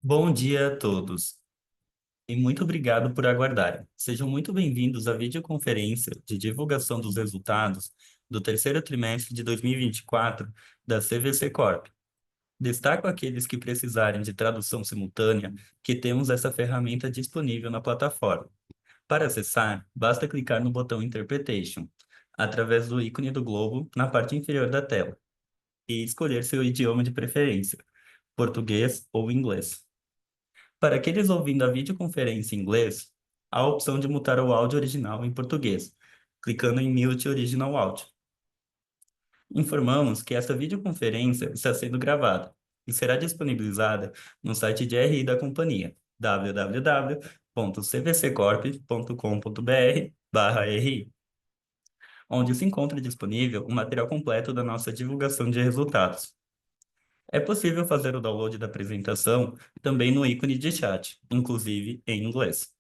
Bom dia a todos e muito obrigado por aguardarem. Sejam muito bem-vindos à videoconferência de divulgação dos resultados do terceiro trimestre de 2024 da CVC Corp. Destaco aqueles que precisarem de tradução simultânea, que temos essa ferramenta disponível na plataforma. Para acessar, basta clicar no botão Interpretation, através do ícone do globo na parte inferior da tela, e escolher seu idioma de preferência, português ou inglês. Para aqueles ouvindo a videoconferência em inglês, há a opção de mutar o áudio original em português, clicando em Mute Original Audio. Informamos que esta videoconferência está sendo gravada e será disponibilizada no site de RI da companhia, www.cvccorp.com.br/RI, onde se encontra disponível o material completo da nossa divulgação de resultados. É possível fazer o download da apresentação também no ícone de chat, inclusive em inglês.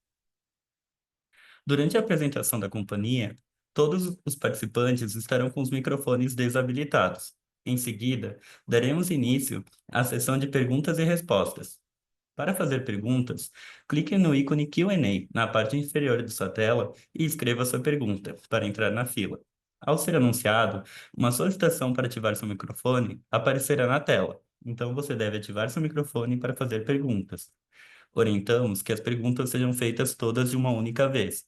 Durante a apresentação da companhia, todos os participantes estarão com os microfones desabilitados. Em seguida, daremos início à sessão de perguntas e respostas. Para fazer perguntas, clique no ícone Q&A na parte inferior de sua tela e escreva sua pergunta para entrar na fila. Ao ser anunciado, uma solicitação para ativar seu microfone aparecerá na tela. Então você deve ativar seu microfone para fazer perguntas. Orientamos que as perguntas sejam feitas todas de uma única vez.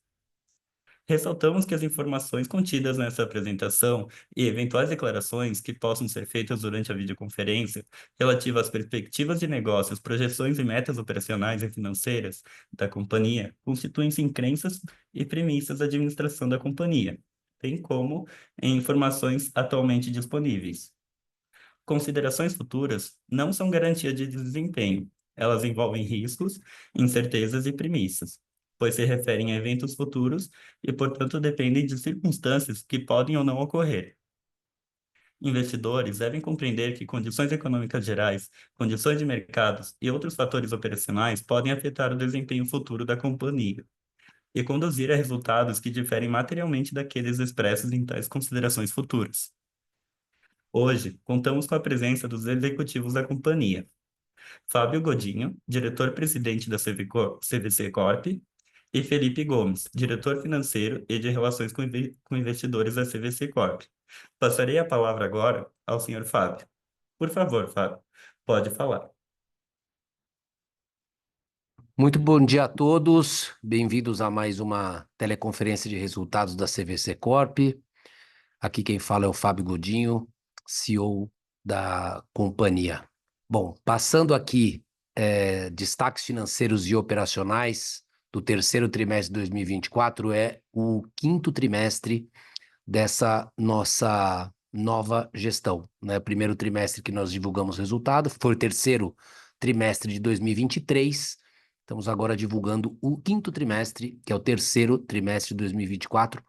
Ressaltamos que as informações contidas nessa apresentação e eventuais declarações que possam ser feitas durante a videoconferência relativas às perspectivas de negócios, projeções e metas operacionais e financeiras da companhia constituem-se em crenças e premissas da administração da companhia, bem como em informações atualmente disponíveis. Considerações futuras não são garantia de desempenho. Elas envolvem riscos, incertezas e premissas, pois se referem a eventos futuros e, portanto, dependem de circunstâncias que podem ou não ocorrer. Investidores devem compreender que condições econômicas gerais, condições de mercados e outros fatores operacionais podem afetar o desempenho futuro da companhia e conduzir a resultados que diferem materialmente daqueles expressos em tais considerações futuras. Hoje, contamos com a presença dos executivos da companhia: Fábio Godinho, diretor-presidente da CVC Corp, e Felipe Gomes, diretor financeiro e de relações com investidores da CVC Corp. Passarei a palavra agora ao senhor Fábio. Por favor, Fábio, pode falar. Muito bom dia a todos, bem-vindos a mais uma teleconferência de resultados da CVC Corp. Aqui quem fala é o Fábio Godinho, CEO da companhia. Bom, passando aqui destaques financeiros e operacionais do terceiro trimestre de 2024, é o quinto trimestre dessa nossa nova gestão, né? O primeiro trimestre que nós divulgamos resultado foi o terceiro trimestre de 2023. Estamos agora divulgando o quinto trimestre, que é o terceiro trimestre de 2024.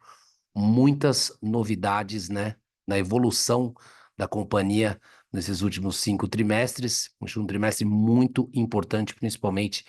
Muitas novidades, né, na evolução da companhia nesses últimos 5 trimestres. Um trimestre muito importante, principalmente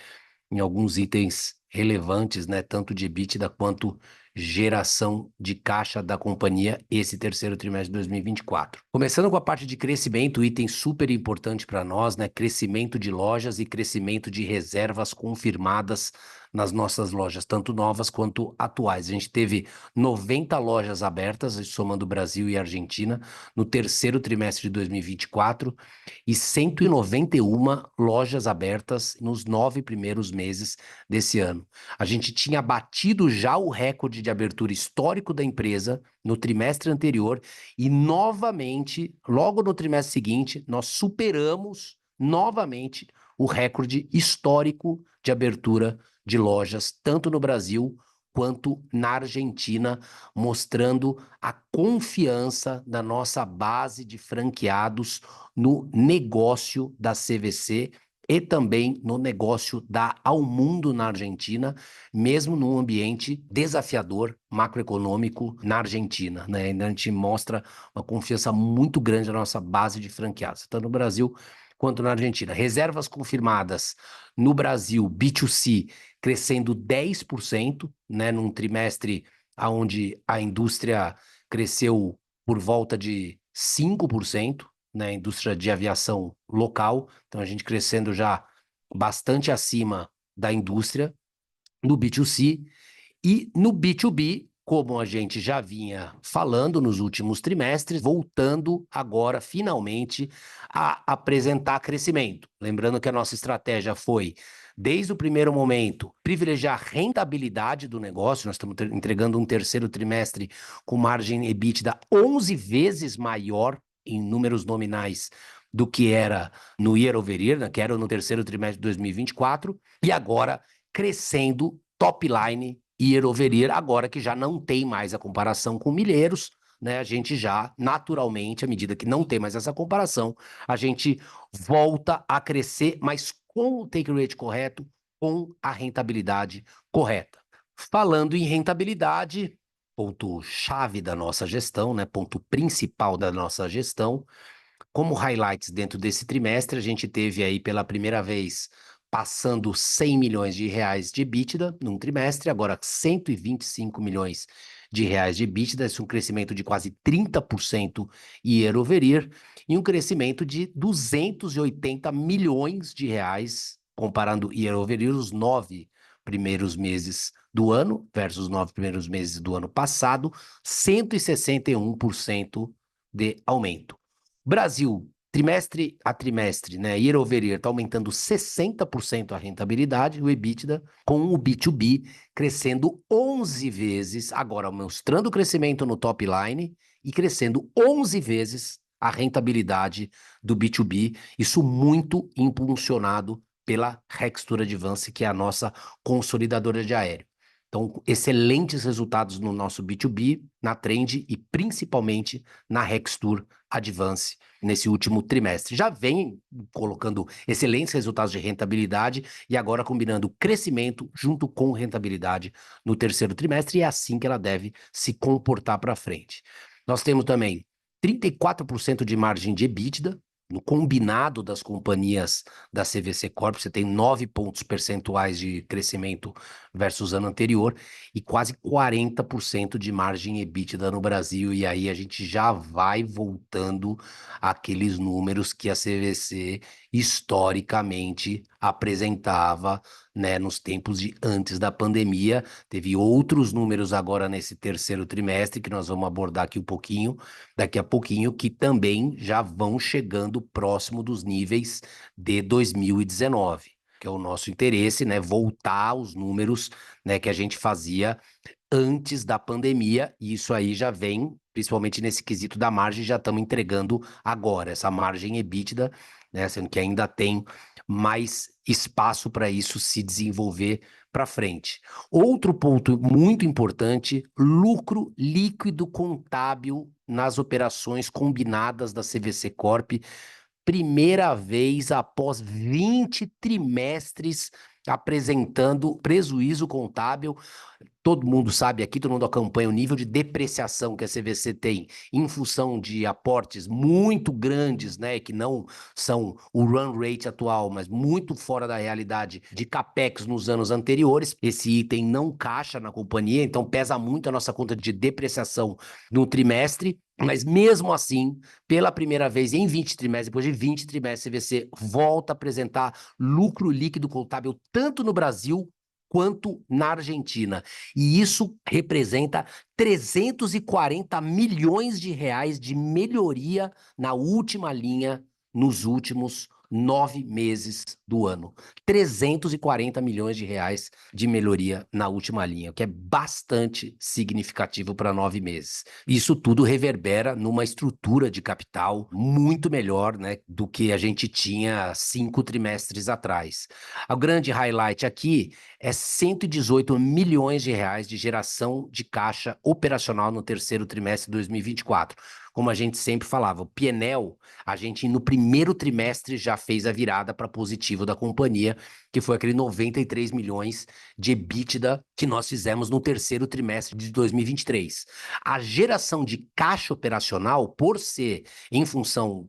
em alguns itens relevantes, né, tanto de EBITDA quanto geração de caixa da companhia esse terceiro trimestre de 2024. Começando com a parte de crescimento, item super importante para nós, né, crescimento de lojas e crescimento de reservas confirmadas nas nossas lojas, tanto novas quanto atuais. A gente teve 90 lojas abertas, somando Brasil e Argentina, no terceiro trimestre de 2024 e 191 lojas abertas nos 9 primeiros meses desse ano. A gente tinha batido já o recorde de abertura histórico da empresa no trimestre anterior e novamente, logo no trimestre seguinte, nós superamos novamente o recorde histórico de abertura de lojas, tanto no Brasil quanto na Argentina, mostrando a confiança da nossa base de franqueados no negócio da CVC e também no negócio da Almundo na Argentina, mesmo num ambiente desafiador macroeconômico na Argentina, né? A gente mostra uma confiança muito grande na nossa base de franqueados, tanto no Brasil quanto na Argentina. Reservas confirmadas no Brasil, B2C, crescendo 10%, né, num trimestre onde a indústria cresceu por volta de 5%, né, indústria de aviação local, então a gente crescendo já bastante acima da indústria, no B2C, e no B2B, como a gente já vinha falando nos últimos trimestres, voltando agora, finalmente, a apresentar crescimento. Lembrando que a nossa estratégia foi, desde o primeiro momento, privilegiar a rentabilidade do negócio. Nós estamos entregando um terceiro trimestre com margem EBITDA 11 vezes maior em números nominais do que era no year over year, né, que era no terceiro trimestre de 2024, e agora crescendo top line year over year, agora que já não tem mais a comparação com milheiros, né? A gente já, naturalmente, à medida que não tem mais essa comparação, a gente volta a crescer, mas com o take rate correto, com a rentabilidade correta. Falando em rentabilidade, ponto-chave da nossa gestão, né? Ponto principal da nossa gestão, como highlights dentro desse trimestre, a gente teve aí pela primeira vez passando 100 milhões de reais de EBITDA num trimestre, agora 125 milhões de reais de EBITDA, isso é um crescimento de quase 30% year over year, e um crescimento de 280 milhões de reais, comparando year over year, os 9 primeiros meses do ano versus os 9 primeiros meses do ano passado, 161% de aumento. Brasil, trimestre a trimestre, né, year over year, está aumentando 60% a rentabilidade, o EBITDA, com o B2B crescendo 11 vezes, agora mostrando crescimento no top line e crescendo 11 vezes a rentabilidade do B2B, isso muito impulsionado pela Rextur Advance, que é a nossa consolidadora de aéreo. Então, excelentes resultados no nosso B2B, na Trend e principalmente na Rextur Advance nesse último trimestre. Já vem colocando excelentes resultados de rentabilidade e agora combinando crescimento junto com rentabilidade no terceiro trimestre, e é assim que ela deve se comportar para frente. Nós temos também 34% de margem de EBITDA, no combinado das companhias da CVC Corp, você tem 9 pontos percentuais de crescimento versus ano anterior e quase 40% de margem EBITDA no Brasil, e aí a gente já vai voltando àqueles números que a CVC historicamente apresentava, né, nos tempos de antes da pandemia. Teve outros números agora nesse terceiro trimestre que nós vamos abordar aqui daqui a pouquinho, que também já vão chegando próximo dos níveis de 2019, que é o nosso interesse, né, voltar aos números, né, que a gente fazia antes da pandemia, e isso aí já vem, principalmente nesse quesito da margem, já estamos entregando agora, essa margem EBITDA, né, sendo que ainda tem mais espaço para isso se desenvolver para frente. Outro ponto muito importante, lucro líquido contábil nas operações combinadas da CVC Corp, primeira vez após 20 trimestres apresentando prejuízo contábil. Todo mundo sabe aqui, todo mundo acompanha o nível de depreciação que a CVC tem em função de aportes muito grandes, né, que não são o run rate atual, mas muito fora da realidade de capex nos anos anteriores. Esse item não caixa na companhia, então pesa muito a nossa conta de depreciação no trimestre. Mas mesmo assim, pela primeira vez em 20 trimestres, depois de 20 trimestres, a CVC volta a apresentar lucro líquido contábil tanto no Brasil quanto na Argentina. E isso representa 340 milhões de reais de melhoria na última linha nos últimos 9 meses do ano. 340 milhões de reais de melhoria na última linha, o que é bastante significativo para 9 meses. Isso tudo reverbera numa estrutura de capital muito melhor, né, do que a gente tinha 5 trimestres atrás. O grande highlight aqui é 118 milhões de reais de geração de caixa operacional no terceiro trimestre de 2024. Como a gente sempre falava, o P&L, a gente no primeiro trimestre já fez a virada para positivo da companhia, que foi aquele 93 milhões de EBITDA que nós fizemos no terceiro trimestre de 2023. A geração de caixa operacional, por ser em função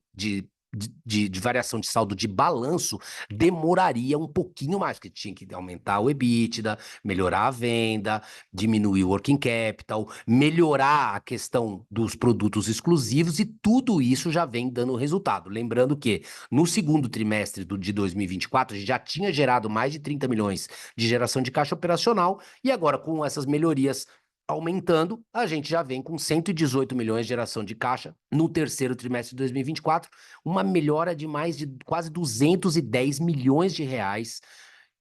de variação de saldo de balanço demoraria um pouquinho mais, porque tinha que aumentar o EBITDA, melhorar a venda, diminuir o working capital, melhorar a questão dos produtos exclusivos e tudo isso já vem dando resultado. Lembrando que no segundo trimestre de 2024, a gente já tinha gerado mais de 30 milhões de geração de caixa operacional e agora com essas melhorias aumentando, a gente já vem com 118 milhões de geração de caixa no terceiro trimestre de 2024, uma melhora de mais de quase 210 milhões de reais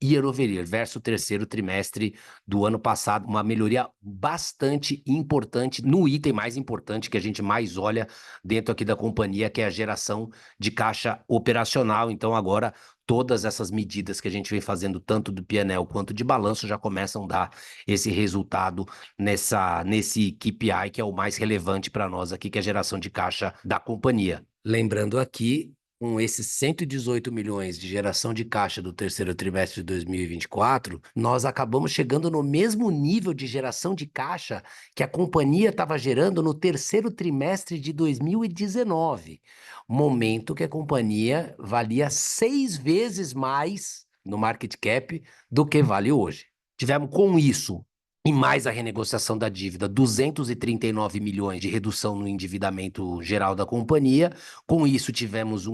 year over year, versus o terceiro trimestre do ano passado, uma melhoria bastante importante no item mais importante que a gente mais olha dentro aqui da companhia, que é a geração de caixa operacional. Então agora todas essas medidas que a gente vem fazendo, tanto do P&L quanto de balanço, já começam a dar esse resultado nesse KPI, que é o mais relevante para nós aqui, que é a geração de caixa da companhia. Lembrando aqui, com esses 118 milhões de geração de caixa do terceiro trimestre de 2024, nós acabamos chegando no mesmo nível de geração de caixa que a companhia estava gerando no terceiro trimestre de 2019, momento que a companhia valia 6 vezes mais no market cap do que vale hoje. Tivemos com isso e mais a renegociação da dívida, 239 milhões de redução no endividamento geral da companhia. Com isso, tivemos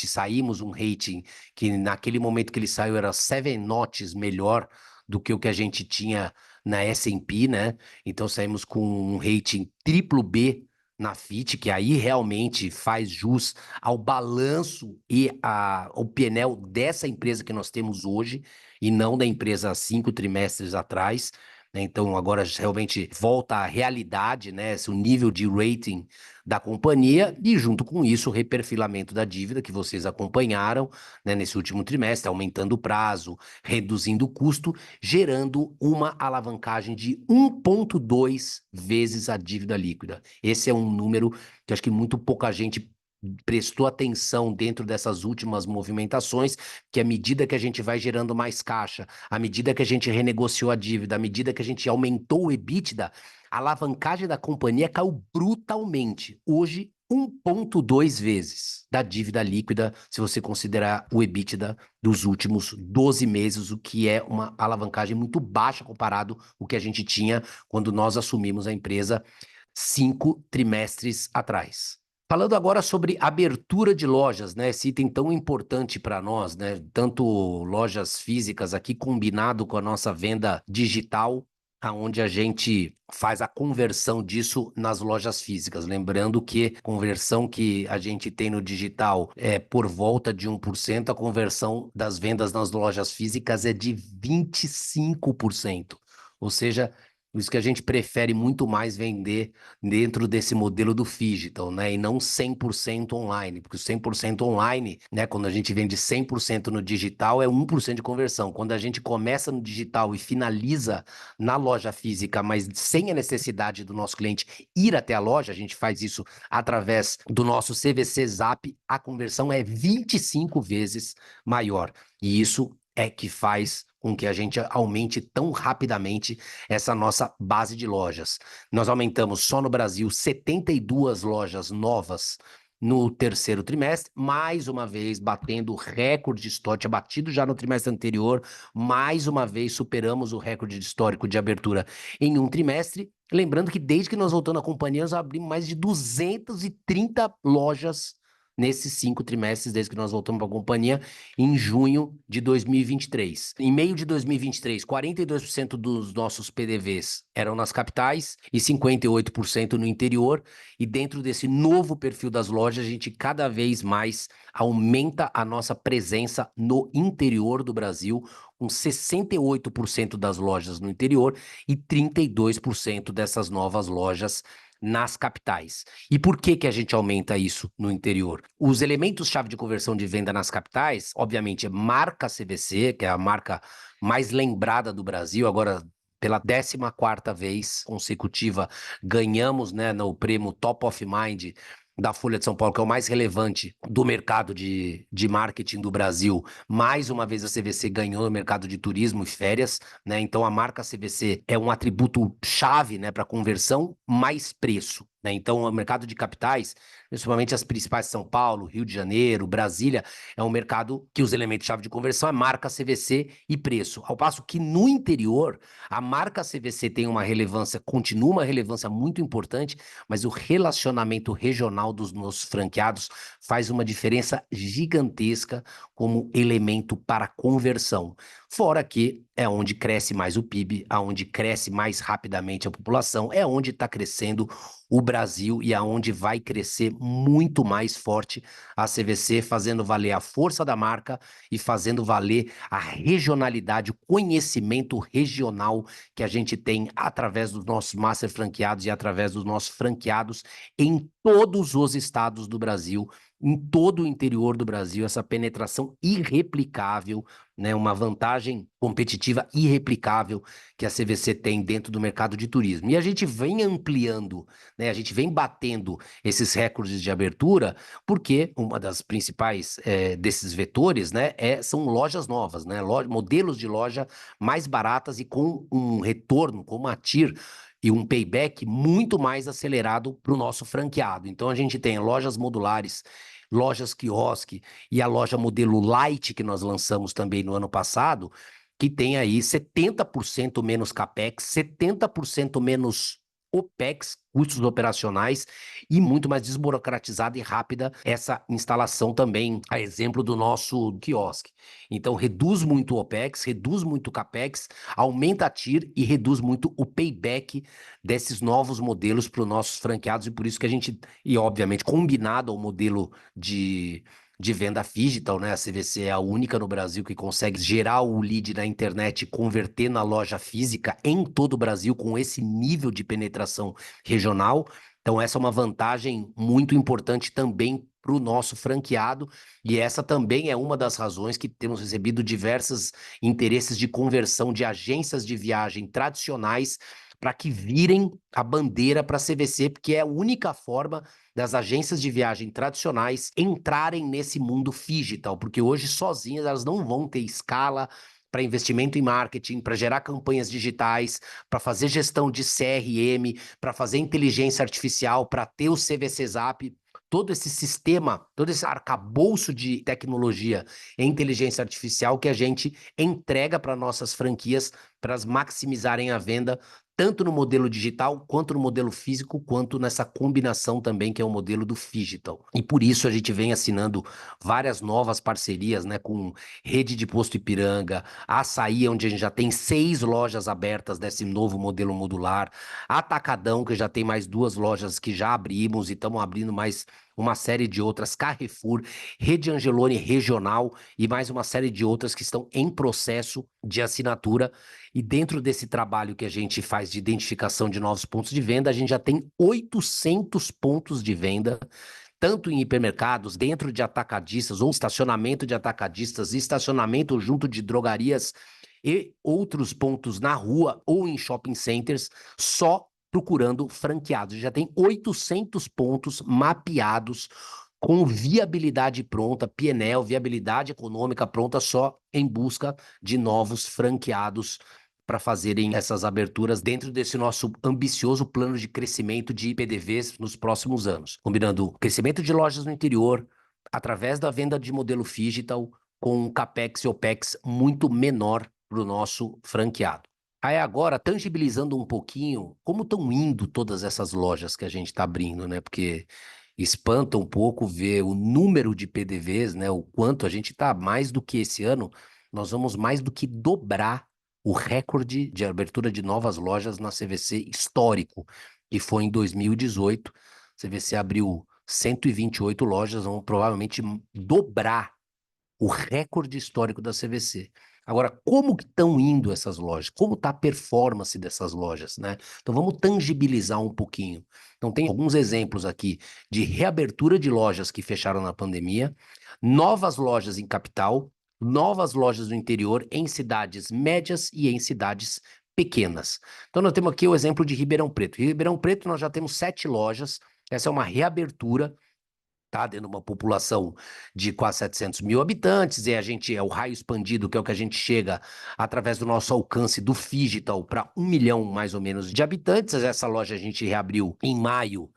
saímos um rating que naquele momento que ele saiu era 7 notches melhor do que o que a gente tinha na S&P, né? Então saímos com um rating triplo B na Fitch, que aí realmente faz jus ao balanço e ao P&L dessa empresa que nós temos hoje, e não da empresa há 5 trimestres atrás, né? Então agora realmente volta à realidade, né? O nível de rating da companhia e junto com isso o reperfilamento da dívida que vocês acompanharam, né, nesse último trimestre, aumentando o prazo, reduzindo o custo, gerando uma alavancagem de 1,2 vezes a dívida líquida. Esse é um número que acho que muito pouca gente prestou atenção dentro dessas últimas movimentações, que à medida que a gente vai gerando mais caixa, à medida que a gente renegociou a dívida, à medida que a gente aumentou o EBITDA, a alavancagem da companhia caiu brutalmente. Hoje, 1,2 vezes da dívida líquida, se você considerar o EBITDA dos últimos 12 meses, o que é uma alavancagem muito baixa comparado ao que a gente tinha quando nós assumimos a empresa 5 trimestres atrás. Falando agora sobre abertura de lojas, né? Esse item tão importante para nós, né? Tanto lojas físicas aqui combinado com a nossa venda digital, aonde a gente faz a conversão disso nas lojas físicas. Lembrando que a conversão que a gente tem no digital é por volta de 1%, a conversão das vendas nas lojas físicas é de 25%. Ou seja, por isso que a gente prefere muito mais vender dentro desse modelo do phygital, né? E não 100% online, porque o 100% online, né? Quando a gente vende 100% no digital, é 1% de conversão. Quando a gente começa no digital e finaliza na loja física, mas sem a necessidade do nosso cliente ir até a loja, a gente faz isso através do nosso CVC Zap, a conversão é 25 vezes maior. E isso é que faz com que a gente aumente tão rapidamente essa nossa base de lojas. Nós aumentamos só no Brasil 72 lojas novas no terceiro trimestre, mais uma vez batendo o recorde histórico, tinha batido já no trimestre anterior, mais uma vez superamos o recorde histórico de abertura em um trimestre. Lembrando que desde que nós voltamos à companhia, nós abrimos mais de 230 lojas nesses 5 trimestres, desde que nós voltamos para a companhia, em junho de 2023. Em meio de 2023, 42% dos nossos PDVs eram nas capitais e 58% no interior. E dentro desse novo perfil das lojas, a gente cada vez mais aumenta a nossa presença no interior do Brasil, com 68% das lojas no interior e 32% dessas novas lojas nas capitais. E por que que a gente aumenta isso no interior? Os elementos-chave de conversão de venda nas capitais, obviamente, é marca CVC, que é a marca mais lembrada do Brasil, agora pela 14ª vez consecutiva, ganhamos, né, no prêmio Top of Mind da Folha de São Paulo, que é o mais relevante do mercado de marketing do Brasil. Mais uma vez a CVC ganhou no mercado de turismo e férias, né? Então a marca CVC é um atributo chave, né, para conversão mais preço. né? Então, o mercado de capitais, principalmente as principais, São Paulo, Rio de Janeiro, Brasília, é um mercado que os elementos-chave de conversão é marca CVC e preço. Ao passo que no interior, a marca CVC tem uma relevância, continua uma relevância muito importante, mas o relacionamento regional dos nossos franqueados faz uma diferença gigantesca como elemento para conversão. Fora que é onde cresce mais o PIB, aonde cresce mais rapidamente a população, é onde está crescendo o Brasil e aonde vai crescer muito mais forte a CVC, fazendo valer a força da marca e fazendo valer a regionalidade, o conhecimento regional que a gente tem através dos nossos master franqueados e através dos nossos franqueados em todos os estados do Brasil, em todo o interior do Brasil, essa penetração irreplicável, né, uma vantagem competitiva irreplicável que a CVC tem dentro do mercado de turismo. E a gente vem ampliando, né, a gente vem batendo esses recordes de abertura, porque uma das principais desses vetores, né, são lojas novas, né, modelos de loja mais baratas e com um retorno, com uma TIR e um payback muito mais acelerado para o nosso franqueado. Então a gente tem lojas modulares, lojas quiosque e a loja modelo Light que nós lançamos também no ano passado, que tem aí 70% menos capex, 70% menos OPEX, custos operacionais, e muito mais desburocratizada e rápida essa instalação também, a exemplo do nosso quiosque. Então, reduz muito o OPEX, reduz muito o CAPEX, aumenta a TIR e reduz muito o payback desses novos modelos para os nossos franqueados, e por isso que a gente, e obviamente combinado ao modelo de venda digital, né? A CVC é a única no Brasil que consegue gerar o lead na internet e converter na loja física em todo o Brasil com esse nível de penetração regional. Então, essa é uma vantagem muito importante também para o nosso franqueado, e essa também é uma das razões que temos recebido diversos interesses de conversão de agências de viagem tradicionais para que virem a bandeira para a CVC, porque é a única forma das agências de viagem tradicionais entrarem nesse mundo digital, porque hoje sozinhas elas não vão ter escala para investimento em marketing, para gerar campanhas digitais, para fazer gestão de CRM, para fazer inteligência artificial, para ter o CVC Zap. Todo esse sistema, todo esse arcabouço de tecnologia e inteligência artificial que a gente entrega para nossas franquias para elas maximizarem a venda tanto no modelo digital, quanto no modelo físico, quanto nessa combinação também, que é o modelo do phygital. E por isso a gente vem assinando várias novas parcerias, né, com Rede de Posto Ipiranga, Açaí, onde a gente já tem 6 lojas abertas desse novo modelo modular, Atacadão, que já tem mais 2 lojas que já abrimos e estamos abrindo mais uma série de outras, Carrefour, Rede Angeloni Regional e mais uma série de outras que estão em processo de assinatura. E dentro desse trabalho que a gente faz de identificação de novos pontos de venda, a gente já tem 800 pontos de venda, tanto em hipermercados, dentro de atacadistas, ou estacionamento de atacadistas, estacionamento junto de drogarias e outros pontos na rua ou em shopping centers, só procurando franqueados. Já tem 800 pontos mapeados com viabilidade pronta, PNL, viabilidade econômica pronta, só em busca de novos franqueados para fazerem essas aberturas dentro desse nosso ambicioso plano de crescimento de PDVs nos próximos anos, combinando crescimento de lojas no interior, através da venda de modelo digital, com um CAPEX e OPEX muito menor para o nosso franqueado. Aí agora, tangibilizando um pouquinho, como estão indo todas essas lojas que a gente está abrindo, né? Porque espanta um pouco ver o número de PDVs, né? O quanto a gente está mais do que esse ano, nós vamos mais do que dobrar o recorde de abertura de novas lojas na CVC histórico, que foi em 2018. A CVC abriu 128 lojas, vamos provavelmente dobrar o recorde histórico da CVC. Agora, como que estão indo essas lojas? Como está a performance dessas lojas, né? Então vamos tangibilizar um pouquinho. Então tem alguns exemplos aqui de reabertura de lojas que fecharam na pandemia, novas lojas em capital, novas lojas no interior, em cidades médias e em cidades pequenas. Então nós temos aqui o exemplo de Ribeirão Preto. Em Ribeirão Preto nós já temos 7 lojas, essa é uma reabertura tá? Dentro de uma população de quase 700 mil habitantes, e a gente é o raio expandido, que é o que a gente chega através do nosso alcance do Phygital para 1 milhão mais ou menos de habitantes. Essa loja a gente reabriu em maio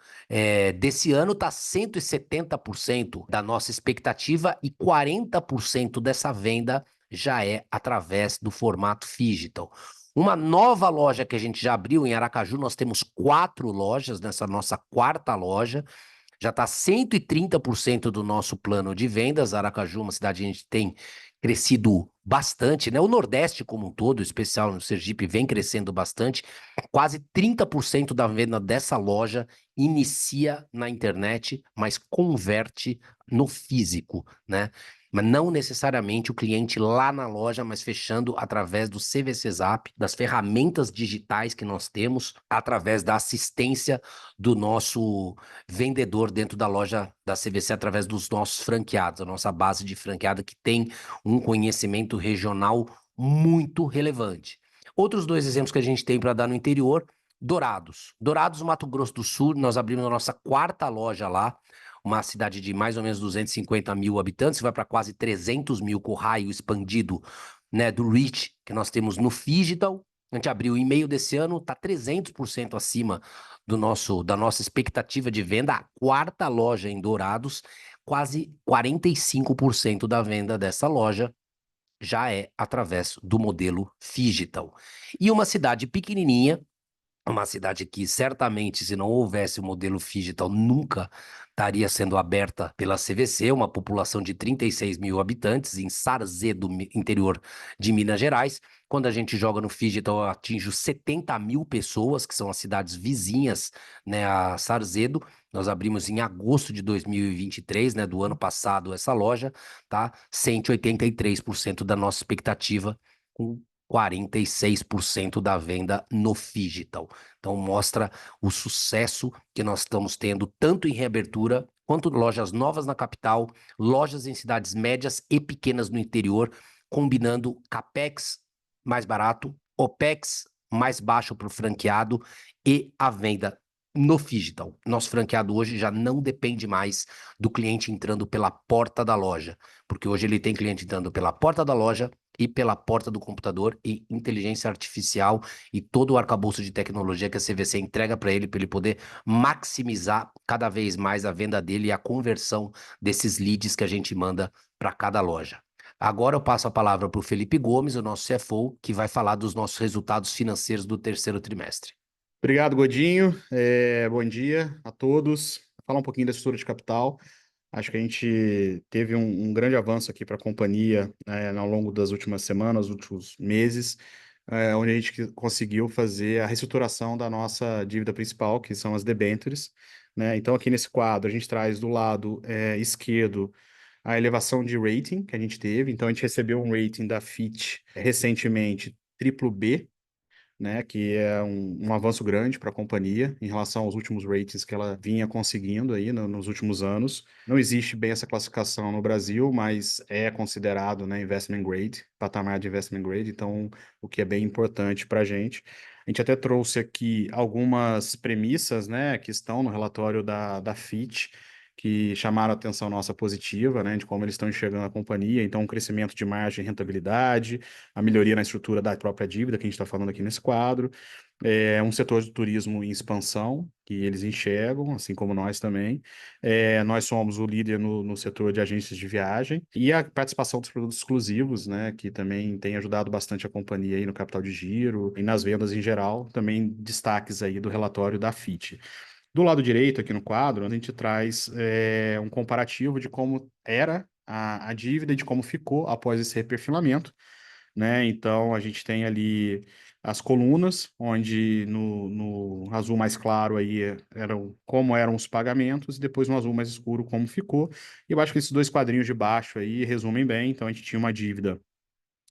desse ano, tá 170% da nossa expectativa e 40% dessa venda já é através do formato Phygital. Uma nova loja que a gente já abriu em Aracaju, nós temos 4 lojas nessa nossa quarta loja, já está 130% do nosso plano de vendas. Aracaju, uma cidade que a gente tem crescido bastante, né? O Nordeste como um todo, em especial no Sergipe, vem crescendo bastante. Quase 30% da venda dessa loja inicia na internet, mas converte no físico, né? Mas não necessariamente o cliente lá na loja, mas fechando através do CVC Zap, das ferramentas digitais que nós temos, através da assistência do nosso vendedor dentro da loja da CVC através dos nossos franqueados, a nossa base de franqueada que tem um conhecimento regional muito relevante. Outros 2 exemplos que a gente tem para dar no interior, Dourados. Dourados, Mato Grosso do Sul, nós abrimos a nossa quarta loja lá, uma cidade de mais ou menos 250 mil habitantes, que vai para quase 300 mil com o raio expandido, né, do reach que nós temos no Phygital. A gente abriu em meio desse ano, está 300% acima da nossa expectativa de venda. A quarta loja em Dourados, quase 45% da venda dessa loja já é através do modelo Phygital. E uma cidade pequenininha, uma cidade que certamente, se não houvesse o modelo Phygital, nunca estaria sendo aberta pela CVC, uma população de 36 mil habitantes, em Sarzedo, interior de Minas Gerais. Quando a gente joga no Phygital, eu atinjo 70 mil pessoas, que são as cidades vizinhas, né, a Sarzedo. Nós abrimos em agosto de 2023, né, do ano passado, essa loja, tá? 183% da nossa expectativa, com 46% da venda no Phygital. Então mostra o sucesso que nós estamos tendo tanto em reabertura quanto lojas novas na capital, lojas em cidades médias e pequenas no interior, combinando capex mais barato, opex mais baixo para o franqueado e a venda no Phygital. Nosso franqueado hoje já não depende mais do cliente entrando pela porta da loja, porque hoje ele tem cliente entrando pela porta da loja e pela porta do computador, e inteligência artificial e todo o arcabouço de tecnologia que a CVC entrega para ele poder maximizar cada vez mais a venda dele e a conversão desses leads que a gente manda para cada loja. Agora eu passo a palavra para o Felipe Gomes, o nosso CFO, que vai falar dos nossos resultados financeiros do terceiro trimestre. Obrigado, Godinho. Bom dia a todos. Vou falar um pouquinho da estrutura de capital. Acho que a gente teve um grande avanço aqui para a companhia, ao longo das últimas semanas, últimos meses, onde a gente conseguiu fazer a reestruturação da nossa dívida principal, que são as debêntures, né? Então, aqui nesse quadro, a gente traz do lado esquerdo a elevação de rating que a gente teve. Então, a gente recebeu um rating da Fitch recentemente, triplo B, né, que é um avanço grande para a companhia em relação aos últimos ratings que ela vinha conseguindo aí nos últimos anos. Não existe bem essa classificação no Brasil, mas é considerado, né, investment grade, patamar de investment grade, então o que é bem importante para a gente. A gente até trouxe aqui algumas premissas, né, que estão no relatório da Fitch, que chamaram a atenção nossa positiva, né, de como eles estão enxergando a companhia. Então, um crescimento de margem e rentabilidade, a melhoria na estrutura da própria dívida, que a gente está falando aqui nesse quadro, um setor de turismo em expansão, que eles enxergam, assim como nós também. Nós somos o líder no setor de agências de viagem e a participação dos produtos exclusivos, né, que também tem ajudado bastante a companhia aí no capital de giro e nas vendas em geral, também destaques aí do relatório da Fitch. Do lado direito, aqui no quadro, a gente traz um comparativo de como era a dívida e de como ficou após esse reperfilamento, né? Então, a gente tem ali as colunas, onde no azul mais claro aí eram como eram os pagamentos, e depois no azul mais escuro como ficou. E eu acho que esses dois quadrinhos de baixo aí resumem bem. Então, a gente tinha uma dívida,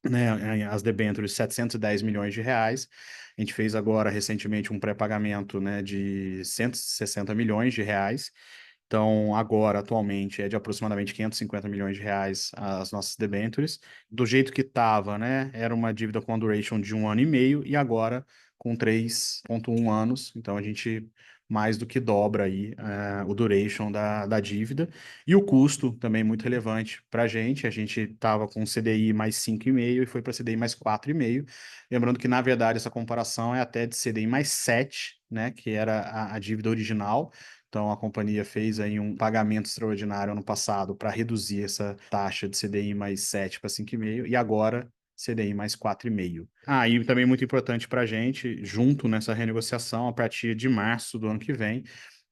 né, as debêntures, 710 milhões de reais. A gente fez agora recentemente um pré-pagamento, né, de 160 milhões de reais. Então, agora, atualmente, é de aproximadamente 550 milhões de reais as nossas debêntures. Do jeito que estava, né, era uma dívida com a duration de 1 ano e meio, e agora com 3,1 anos. Então, a gente mais do que dobra aí o duration da dívida. E o custo também muito relevante para a gente estava com CDI mais 5,5 e foi para CDI mais 4,5. Lembrando que, na verdade, essa comparação é até de CDI mais 7, né, que era a dívida original. Então, a companhia fez aí um pagamento extraordinário ano passado para reduzir essa taxa de CDI mais 7 para 5,5 e agora CDI mais 4,5. E também muito importante para a gente, junto nessa renegociação, a partir de março do ano que vem,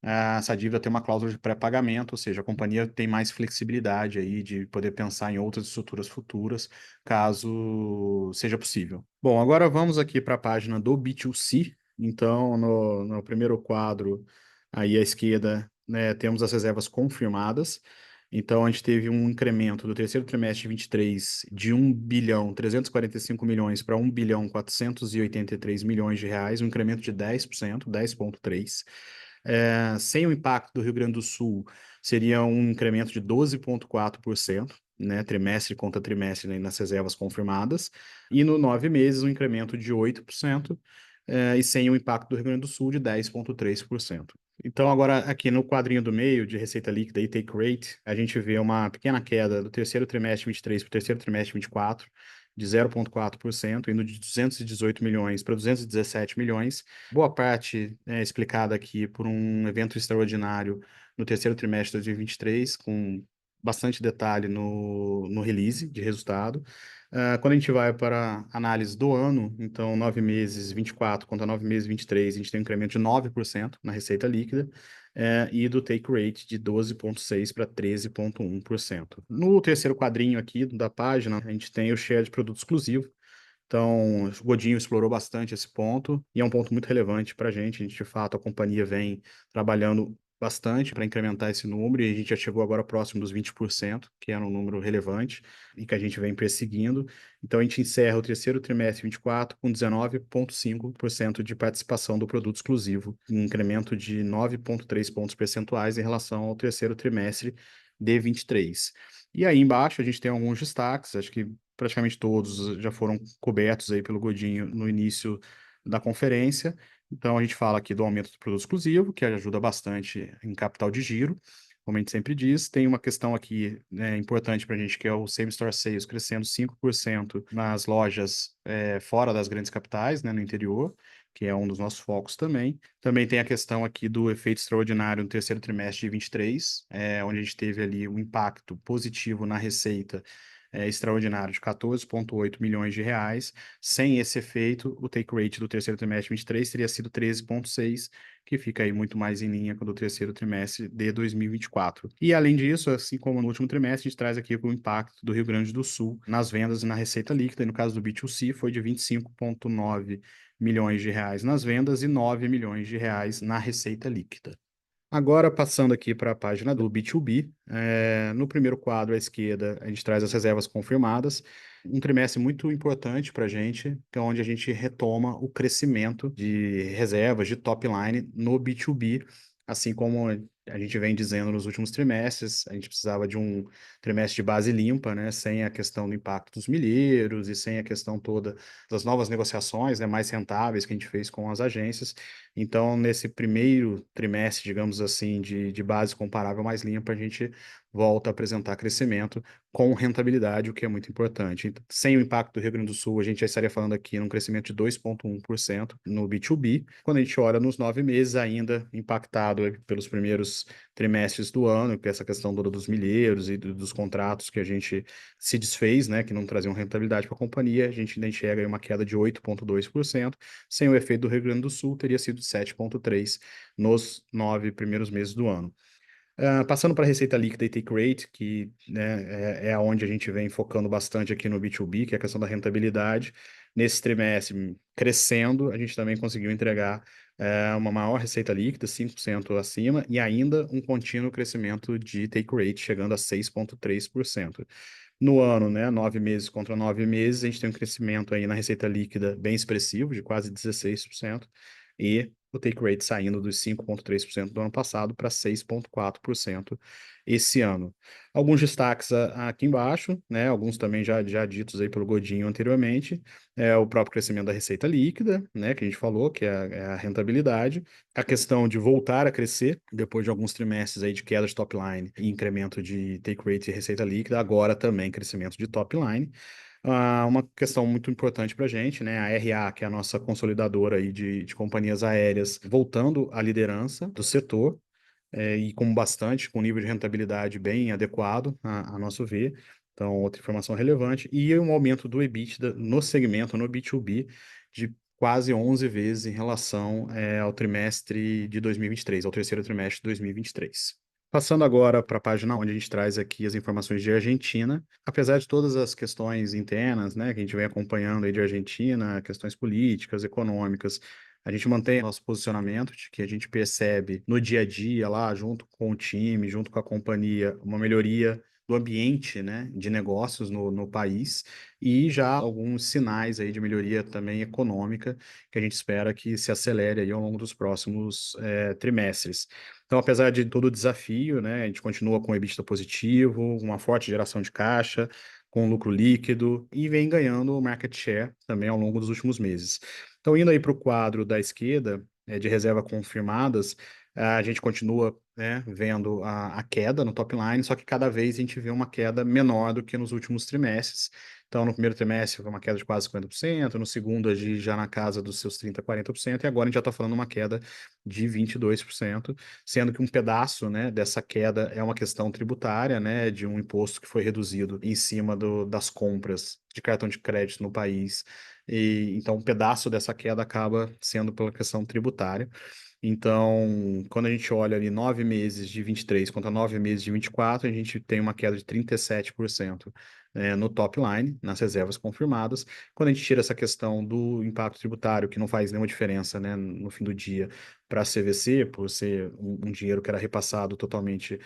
essa dívida tem uma cláusula de pré-pagamento, ou seja, a companhia tem mais flexibilidade aí de poder pensar em outras estruturas futuras, caso seja possível. Bom, agora vamos aqui para a página do B2C. Então, no primeiro quadro, aí à esquerda, né, temos as reservas confirmadas. Então, a gente teve um incremento do terceiro trimestre de 23 de 1.345 bilhões para 1.483 bilhões de reais, um incremento de 10%, 10,3%. Sem o impacto do Rio Grande do Sul, seria um incremento de 12,4%, né, trimestre contra trimestre, né, nas reservas confirmadas, e no 9 meses um incremento de 8%, e sem o impacto do Rio Grande do Sul de 10,3%. Então, agora aqui no quadrinho do meio de receita líquida e take rate, a gente vê uma pequena queda do terceiro trimestre de 23 para o terceiro trimestre de 24, de 0,4%, indo de 218 milhões para 217 milhões. Boa parte é explicada aqui por um evento extraordinário no terceiro trimestre de 2023, com bastante detalhe no release de resultado. Quando a gente vai para a análise do ano, então 9 meses 24 contra 9 meses 23, a gente tem um incremento de 9% na receita líquida, e do take rate de 12,6% para 13,1%. No terceiro quadrinho aqui da página, a gente tem o share de produto exclusivo. Então, o Godinho explorou bastante esse ponto e é um ponto muito relevante para a gente. De fato, a companhia vem trabalhando bastante para incrementar esse número e a gente já chegou agora próximo dos 20%, que era um número relevante e que a gente vem perseguindo. Então, a gente encerra o terceiro trimestre de 24 com 19,5% de participação do produto exclusivo, um incremento de 9,3 pontos percentuais em relação ao terceiro trimestre de 23. E aí embaixo a gente tem alguns destaques, acho que praticamente todos já foram cobertos aí pelo Godinho no início da conferência. Então, a gente fala aqui do aumento do produto exclusivo, que ajuda bastante em capital de giro, como a gente sempre diz. Tem uma questão aqui, né, importante para a gente, que é o Same Store Sales crescendo 5% nas lojas fora das grandes capitais, né, no interior, que é um dos nossos focos também. Também tem a questão aqui do efeito extraordinário no terceiro trimestre de 23, onde a gente teve ali um impacto positivo na receita extraordinário de 14,8 milhões de reais. Sem esse efeito, o take rate do terceiro trimestre de 23 teria sido 13,6, que fica aí muito mais em linha com o do terceiro trimestre de 2024. E além disso, assim como no último trimestre, a gente traz aqui o impacto do Rio Grande do Sul nas vendas e na receita líquida, e no caso do B2C foi de 25,9 milhões de reais nas vendas e 9 milhões de reais na receita líquida. Agora, passando aqui para a página do B2B, no primeiro quadro à esquerda, a gente traz as reservas confirmadas, um trimestre muito importante para a gente, que é onde a gente retoma o crescimento de reservas, de top line no B2B, assim como a gente vem dizendo nos últimos trimestres, a gente precisava de um trimestre de base limpa, né, sem a questão do impacto dos milheiros e sem a questão toda das novas negociações, né, mais rentáveis que a gente fez com as agências. Então, nesse primeiro trimestre, digamos assim, de base comparável mais limpa, a gente volta a apresentar crescimento com rentabilidade, o que é muito importante. Então, sem o impacto do Rio Grande do Sul, a gente já estaria falando aqui num crescimento de 2,1% no B2B. Quando a gente olha nos 9 meses, ainda impactado pelos primeiros trimestres do ano, que é essa questão toda dos milheiros e dos contratos que a gente se desfez, né, que não traziam rentabilidade para a companhia, a gente ainda enxerga aí uma queda de 8,2%. Sem o efeito do Rio Grande do Sul, teria sido 7,3% nos 9 primeiros meses do ano. Passando para a receita líquida e take rate, que, né, é onde a gente vem focando bastante aqui no B2B, que é a questão da rentabilidade. Nesse trimestre, crescendo, a gente também conseguiu entregar uma maior receita líquida, 5% acima, e ainda um contínuo crescimento de take rate, chegando a 6,3%. No ano, né, 9 meses contra 9 meses, a gente tem um crescimento aí na receita líquida bem expressivo, de quase 16%, e o take rate saindo dos 5,3% do ano passado para 6,4% esse ano. Alguns destaques aqui embaixo, né? Alguns também já ditos aí pelo Godinho anteriormente, o próprio crescimento da receita líquida, né? Que a gente falou, que é a rentabilidade, a questão de voltar a crescer depois de alguns trimestres aí de queda de top line e incremento de take rate e receita líquida, agora também crescimento de top line. Uma questão muito importante para a gente, né? A RA, que é a nossa consolidadora aí de companhias aéreas, voltando à liderança do setor, e com nível de rentabilidade bem adequado, a nosso ver. Então, outra informação relevante. E um aumento do EBITDA no segmento, no B2B, de quase 11 vezes em relação, ao trimestre de 2023, ao terceiro trimestre de 2023. Passando agora para a página onde a gente traz aqui as informações de Argentina, apesar de todas as questões internas, né, que a gente vem acompanhando aí de Argentina, questões políticas, econômicas, a gente mantém nosso posicionamento de que a gente percebe no dia a dia lá, junto com o time, junto com a companhia, uma melhoria do ambiente, né, de negócios no país e já alguns sinais aí de melhoria também econômica que a gente espera que se acelere aí ao longo dos próximos trimestres. Então, apesar de todo o desafio, né, a gente continua com EBITDA positivo, uma forte geração de caixa, com lucro líquido e vem ganhando market share também ao longo dos últimos meses. Então, indo aí para o quadro da esquerda, de reserva confirmadas, a gente continua, né, vendo a queda no top line, só que cada vez a gente vê uma queda menor do que nos últimos trimestres. Então, no primeiro trimestre foi uma queda de quase 50%, no segundo já na casa dos seus 30%, 40%, e agora a gente já está falando uma queda de 22%, sendo que um pedaço, né, dessa queda é uma questão tributária, né, de um imposto que foi reduzido em cima das compras de cartão de crédito no país. E, então, um pedaço dessa queda acaba sendo pela questão tributária. Então, quando a gente olha ali 9 meses de 23 contra 9 meses de 24, a gente tem uma queda de 37%, no top line, nas reservas confirmadas. Quando a gente tira essa questão do impacto tributário, que não faz nenhuma diferença, né, no fim do dia para a CVC, por ser um dinheiro que era repassado totalmente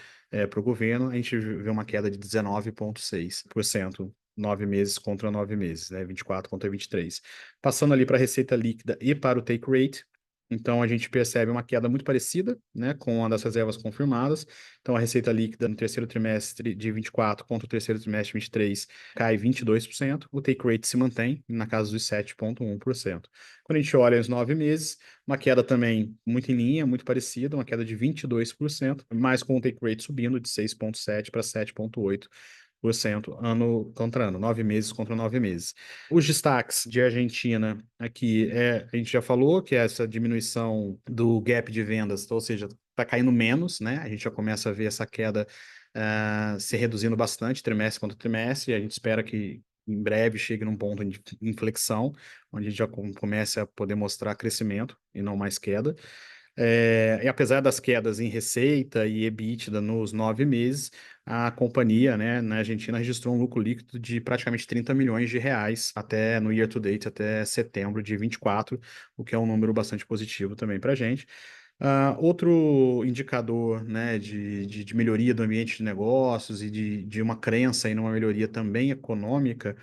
para o governo, a gente vê uma queda de 19,6%. 9 meses contra 9 meses, né? 24 contra 23. Passando ali para a receita líquida e para o take rate, então, a gente percebe uma queda muito parecida, né, com a das reservas confirmadas. Então, a receita líquida no terceiro trimestre de 24 contra o terceiro trimestre de 23 cai 22%. O take rate se mantém na casa dos 7,1%. Quando a gente olha os 9 meses, uma queda também muito em linha, muito parecida, uma queda de 22%, mas com o take rate subindo de 6,7% para 7,8% ano contra ano, 9 meses contra 9 meses. Os destaques de Argentina aqui a gente já falou que é essa diminuição do gap de vendas, ou seja, está caindo menos, né? A gente já começa a ver essa queda se reduzindo bastante, trimestre contra trimestre, e a gente espera que em breve chegue num ponto de inflexão, onde a gente já comece a poder mostrar crescimento e não mais queda. E apesar das quedas em receita e EBITDA nos 9 meses, a companhia, né, na Argentina registrou um lucro líquido de praticamente 30 milhões de reais até no year to date, até setembro de 24, o que é um número bastante positivo também para a gente. Outro indicador, né, de melhoria do ambiente de negócios e de uma crença em uma melhoria também econômica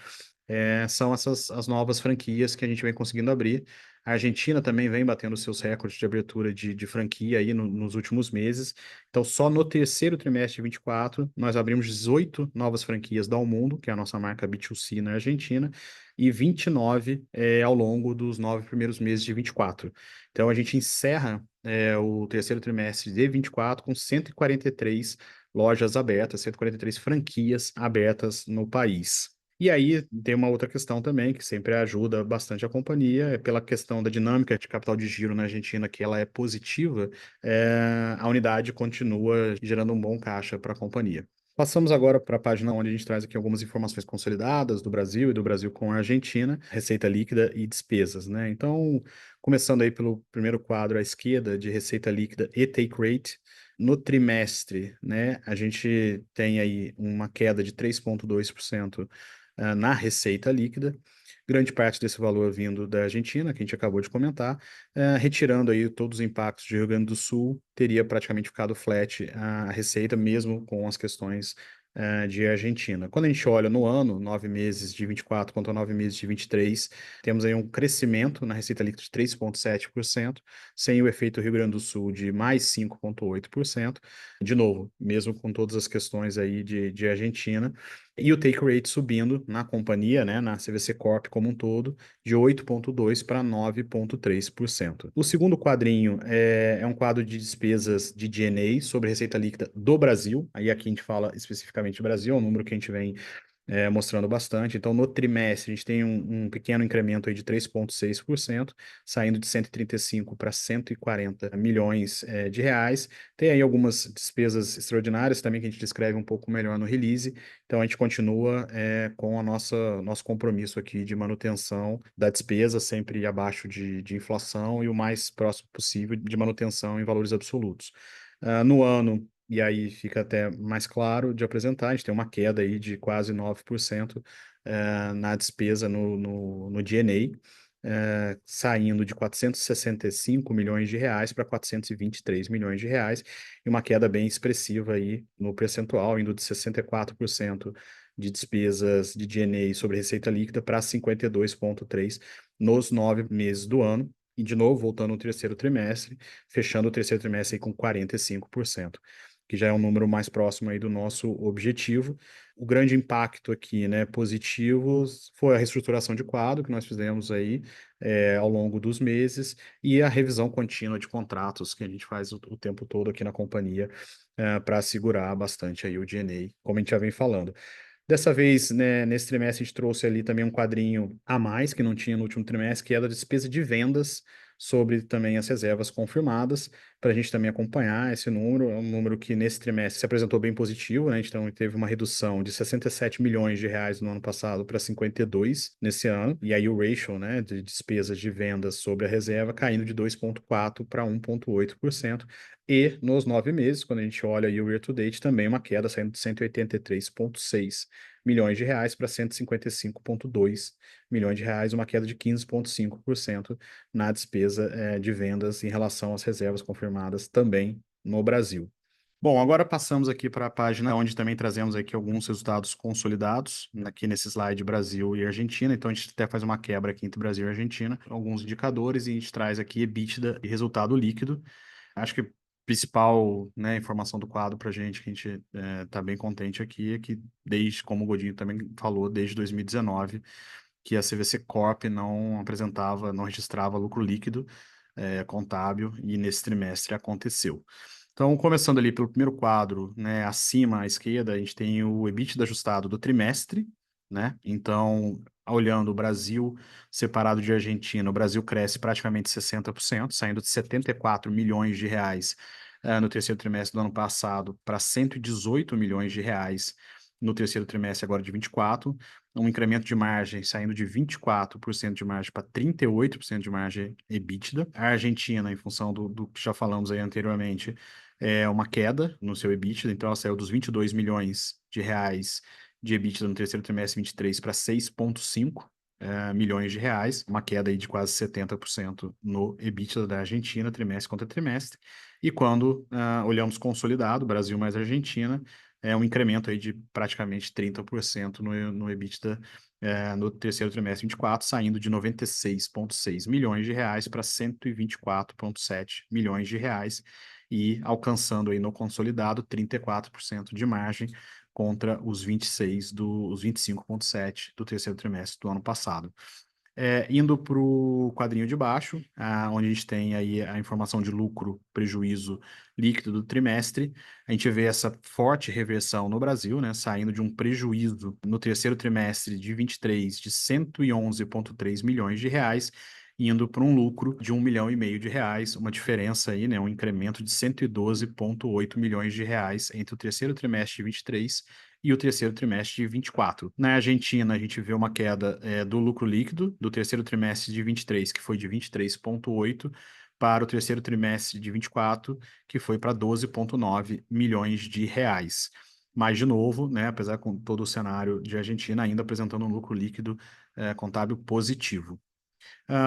são as novas franquias que a gente vem conseguindo abrir. A Argentina também vem batendo seus recordes de abertura de franquia aí nos últimos meses. Então, só no terceiro trimestre de 24, nós abrimos 18 novas franquias da Almundo, que é a nossa marca B2C na Argentina, e 29 ao longo dos 9 primeiros meses de 24. Então, a gente encerra o terceiro trimestre de 24 com 143 lojas abertas, 143 franquias abertas no país. E aí tem uma outra questão também, que sempre ajuda bastante a companhia, é pela questão da dinâmica de capital de giro na Argentina, que ela é positiva, a unidade continua gerando um bom caixa para a companhia. Passamos agora para a página onde a gente traz aqui algumas informações consolidadas do Brasil e do Brasil com a Argentina, receita líquida e despesas, né? Então, começando aí pelo primeiro quadro à esquerda de receita líquida e take rate, no trimestre, né, a gente tem aí uma queda de 3,2% na receita líquida, grande parte desse valor vindo da Argentina, que a gente acabou de comentar, retirando aí todos os impactos de Rio Grande do Sul, teria praticamente ficado flat a receita, mesmo com as questões de Argentina. Quando a gente olha no ano, 9 meses de 24 contra 9 meses de 23, temos aí um crescimento na receita líquida de 3,7%, sem o efeito Rio Grande do Sul de mais 5,8%. De novo, mesmo com todas as questões aí de Argentina. E o take rate subindo na companhia, né, na CVC Corp como um todo, de 8,2% para 9,3%. O segundo quadrinho é um quadro de despesas de G&A sobre receita líquida do Brasil. Aí aqui a gente fala especificamente do Brasil, é um número que a gente vem mostrando bastante. Então, no trimestre, a gente tem um pequeno incremento aí de 3,6%, saindo de 135 para 140 milhões de reais. Tem aí algumas despesas extraordinárias também que a gente descreve um pouco melhor no release. Então, a gente continua com o nosso compromisso aqui de manutenção da despesa, sempre abaixo de inflação e o mais próximo possível de manutenção em valores absolutos. No ano, e aí fica até mais claro de apresentar, a gente tem uma queda aí de quase 9% na despesa no G&A, saindo de 465 milhões de reais para 423 milhões de reais, e uma queda bem expressiva aí no percentual, indo de 64% de despesas de G&A sobre receita líquida para 52,3% nos 9 meses do ano. E, de novo, voltando no terceiro trimestre, fechando o terceiro trimestre aí com 45%, que já é um número mais próximo aí do nosso objetivo. O grande impacto aqui, né, positivo, foi a reestruturação de quadro que nós fizemos aí ao longo dos meses e a revisão contínua de contratos que a gente faz o tempo todo aqui na companhia para segurar bastante aí o G&A, como a gente já vem falando. Dessa vez, né, nesse trimestre, a gente trouxe ali também um quadrinho a mais, que não tinha no último trimestre, que é da despesa de vendas sobre também as reservas confirmadas, para a gente também acompanhar esse número. É um número que nesse trimestre se apresentou bem positivo, né? Então, teve uma redução de 67 milhões de reais no ano passado para 52 nesse ano. E aí o ratio, né, de despesas de vendas sobre a reserva caindo de 2,4% para 1,8%. E nos 9 meses, quando a gente olha aí o year to date, também uma queda saindo de 183,6 milhões de reais para 155,2 milhões de reais, uma queda de 15,5% na despesa de vendas em relação às reservas confirmadas também no Brasil. Bom, agora passamos aqui para a página onde também trazemos aqui alguns resultados consolidados, aqui nesse slide Brasil e Argentina. Então a gente até faz uma quebra aqui entre Brasil e Argentina, alguns indicadores, e a gente traz aqui EBITDA e resultado líquido. Acho que a principal, né, informação do quadro para a gente, que a gente está bem contente aqui, é que desde, como o Godinho também falou, desde 2019, que a CVC Corp não apresentava, não registrava lucro líquido contábil, e nesse trimestre aconteceu. Então, começando ali pelo primeiro quadro, né, acima à esquerda, a gente tem o EBITDA ajustado do trimestre, né? Então, olhando o Brasil separado de Argentina, o Brasil cresce praticamente 60%, saindo de 74 milhões de reais no terceiro trimestre do ano passado para 118 milhões de reais no terceiro trimestre agora de 24, um incremento de margem saindo de 24% de margem para 38% de margem EBITDA. A Argentina, em função do que já falamos aí anteriormente, é uma queda no seu EBITDA, então ela saiu dos 22 milhões de reais de EBITDA no terceiro trimestre 23 para 6,5 milhões de reais, uma queda aí de quase 70% no EBITDA da Argentina, trimestre contra trimestre. E quando olhamos consolidado, Brasil mais Argentina, é um incremento aí de praticamente 30% no EBITDA no terceiro trimestre 24, saindo de 96,6 milhões de reais para 124,7 milhões de reais e alcançando aí no consolidado 34% de margem contra os 25,7 do terceiro trimestre do ano passado. Indo para o quadrinho de baixo, onde a gente tem aí a informação de lucro, prejuízo líquido do trimestre, a gente vê essa forte reversão no Brasil, né, saindo de um prejuízo no terceiro trimestre de 23 de 111,3 milhões de reais, indo para um lucro de 1,5 milhão de reais, uma diferença aí, né, um incremento de 112,8 milhões de reais entre o terceiro trimestre de 23 e o terceiro trimestre de 24. Na Argentina, a gente vê uma queda do lucro líquido do terceiro trimestre de 23, que foi de 23,8, para o terceiro trimestre de 24, que foi para 12,9 milhões de reais. Mas, de novo, né, apesar com todo o cenário de Argentina, ainda apresentando um lucro líquido contábil positivo.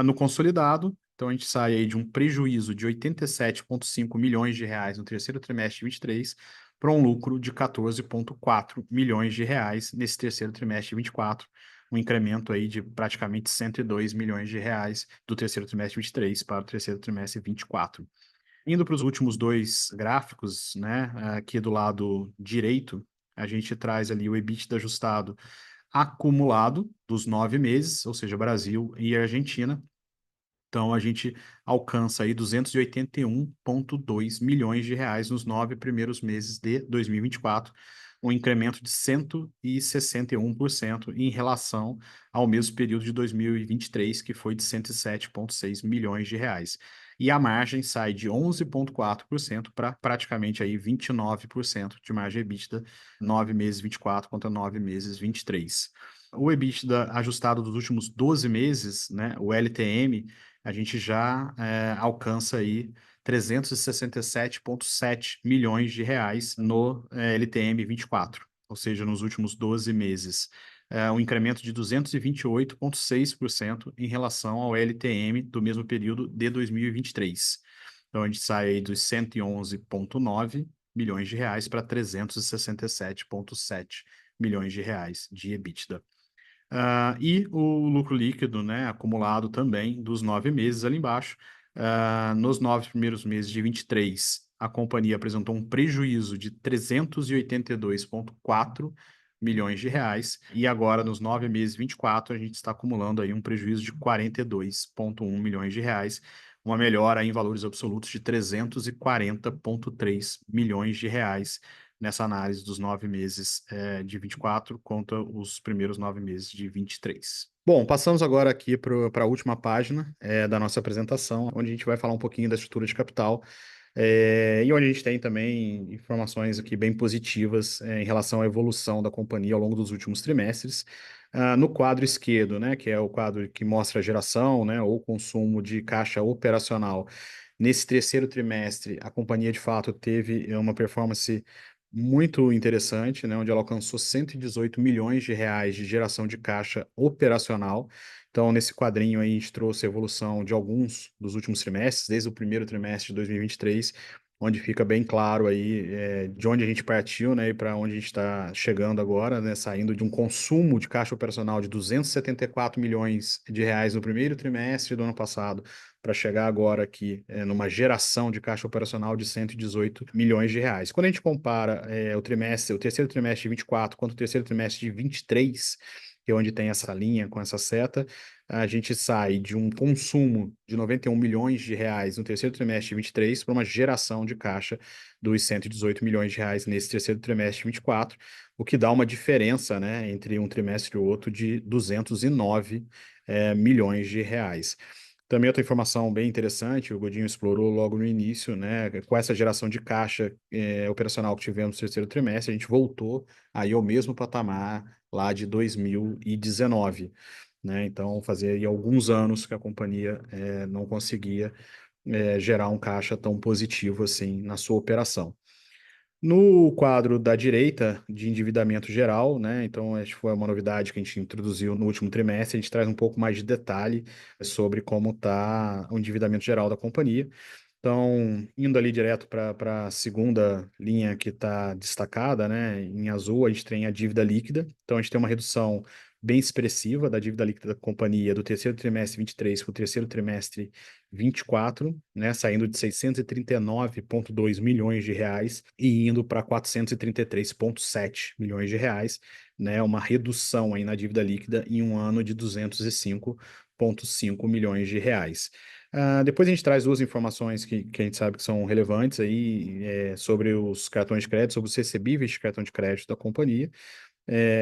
No consolidado, então a gente sai aí de um prejuízo de 87,5 milhões de reais no terceiro trimestre de 23 para um lucro de 14,4 milhões de reais nesse terceiro trimestre de 24, um incremento aí de praticamente 102 milhões de reais do terceiro trimestre de 23 para o terceiro trimestre de 24. Indo para os últimos dois gráficos, né, aqui do lado direito, a gente traz ali o EBITDA ajustado acumulado dos 9 meses, ou seja, Brasil e Argentina. Então, a gente alcança aí 281,2 milhões de reais nos 9 primeiros meses de 2024, um incremento de 161% em relação ao mesmo período de 2023, que foi de 107,6 milhões de reais. E a margem sai de 11,4% para praticamente aí 29% de margem EBITDA, 9 meses 24 contra 9 meses 23. O EBITDA ajustado dos últimos 12 meses, né, o LTM, a gente já alcança aí 367,7 milhões de reais no LTM 24, ou seja, nos últimos 12 meses. Um incremento de 228,6% em relação ao LTM do mesmo período de 2023. Então, a gente sai aí dos 111,9 milhões de reais para 367,7 milhões de reais de EBITDA. E o lucro líquido, né, acumulado também dos 9 meses ali embaixo. Nos 9 primeiros meses de 23, a companhia apresentou um prejuízo de 382,4 milhões de reais. E agora, nos 9 meses de 24, a gente está acumulando aí um prejuízo de 42,1 milhões de reais. Uma melhora em valores absolutos de 340,3 milhões de reais nessa análise dos 9 meses de 24 contra os primeiros 9 meses de 23. Bom, passamos agora aqui para a última página da nossa apresentação, onde a gente vai falar um pouquinho da estrutura de capital e onde a gente tem também informações aqui bem positivas em relação à evolução da companhia ao longo dos últimos trimestres. No quadro esquerdo, né, que é o quadro que mostra a geração, né, ou consumo de caixa operacional, nesse terceiro trimestre, a companhia de fato teve uma performance muito interessante, né, onde ela alcançou 118 milhões de reais de geração de caixa operacional. Então, nesse quadrinho aí, a gente trouxe a evolução de alguns dos últimos trimestres, desde o primeiro trimestre de 2023, onde fica bem claro aí de onde a gente partiu, né, e para onde a gente está chegando agora, né, saindo de um consumo de caixa operacional de 274 milhões de reais no primeiro trimestre do ano passado, para chegar agora aqui numa geração de caixa operacional de 118 milhões de reais. Quando a gente compara o terceiro trimestre de 24 quanto o terceiro trimestre de 23, que é onde tem essa linha com essa seta, a gente sai de um consumo de 91 milhões de reais no terceiro trimestre de 23 para uma geração de caixa dos 118 milhões de reais nesse terceiro trimestre de 24, o que dá uma diferença, né, entre um trimestre e o outro de 209 milhões de reais. Também outra informação bem interessante, o Godinho explorou logo no início, né? Com essa geração de caixa operacional que tivemos no terceiro trimestre, a gente voltou aí ao mesmo patamar lá de 2019, né? Então, fazia aí alguns anos que a companhia não conseguia gerar um caixa tão positivo assim na sua operação. No quadro da direita, de endividamento geral, né? Então, acho que foi uma novidade que a gente introduziu no último trimestre. A gente traz um pouco mais de detalhe sobre como está o endividamento geral da companhia. Então, indo ali direto para a segunda linha que está destacada, né? Em azul, a gente tem a dívida líquida. Então, a gente tem uma redução bem expressiva da dívida líquida da companhia do terceiro trimestre 23 para o terceiro trimestre 24, né? Saindo de 639,2 milhões de reais e indo para 433,7 milhões de reais, né? Uma redução aí na dívida líquida em um ano de 205,5 milhões de reais. Depois a gente traz duas informações que a gente sabe que são relevantes aí sobre os cartões de crédito, sobre os recebíveis de cartão de crédito da companhia.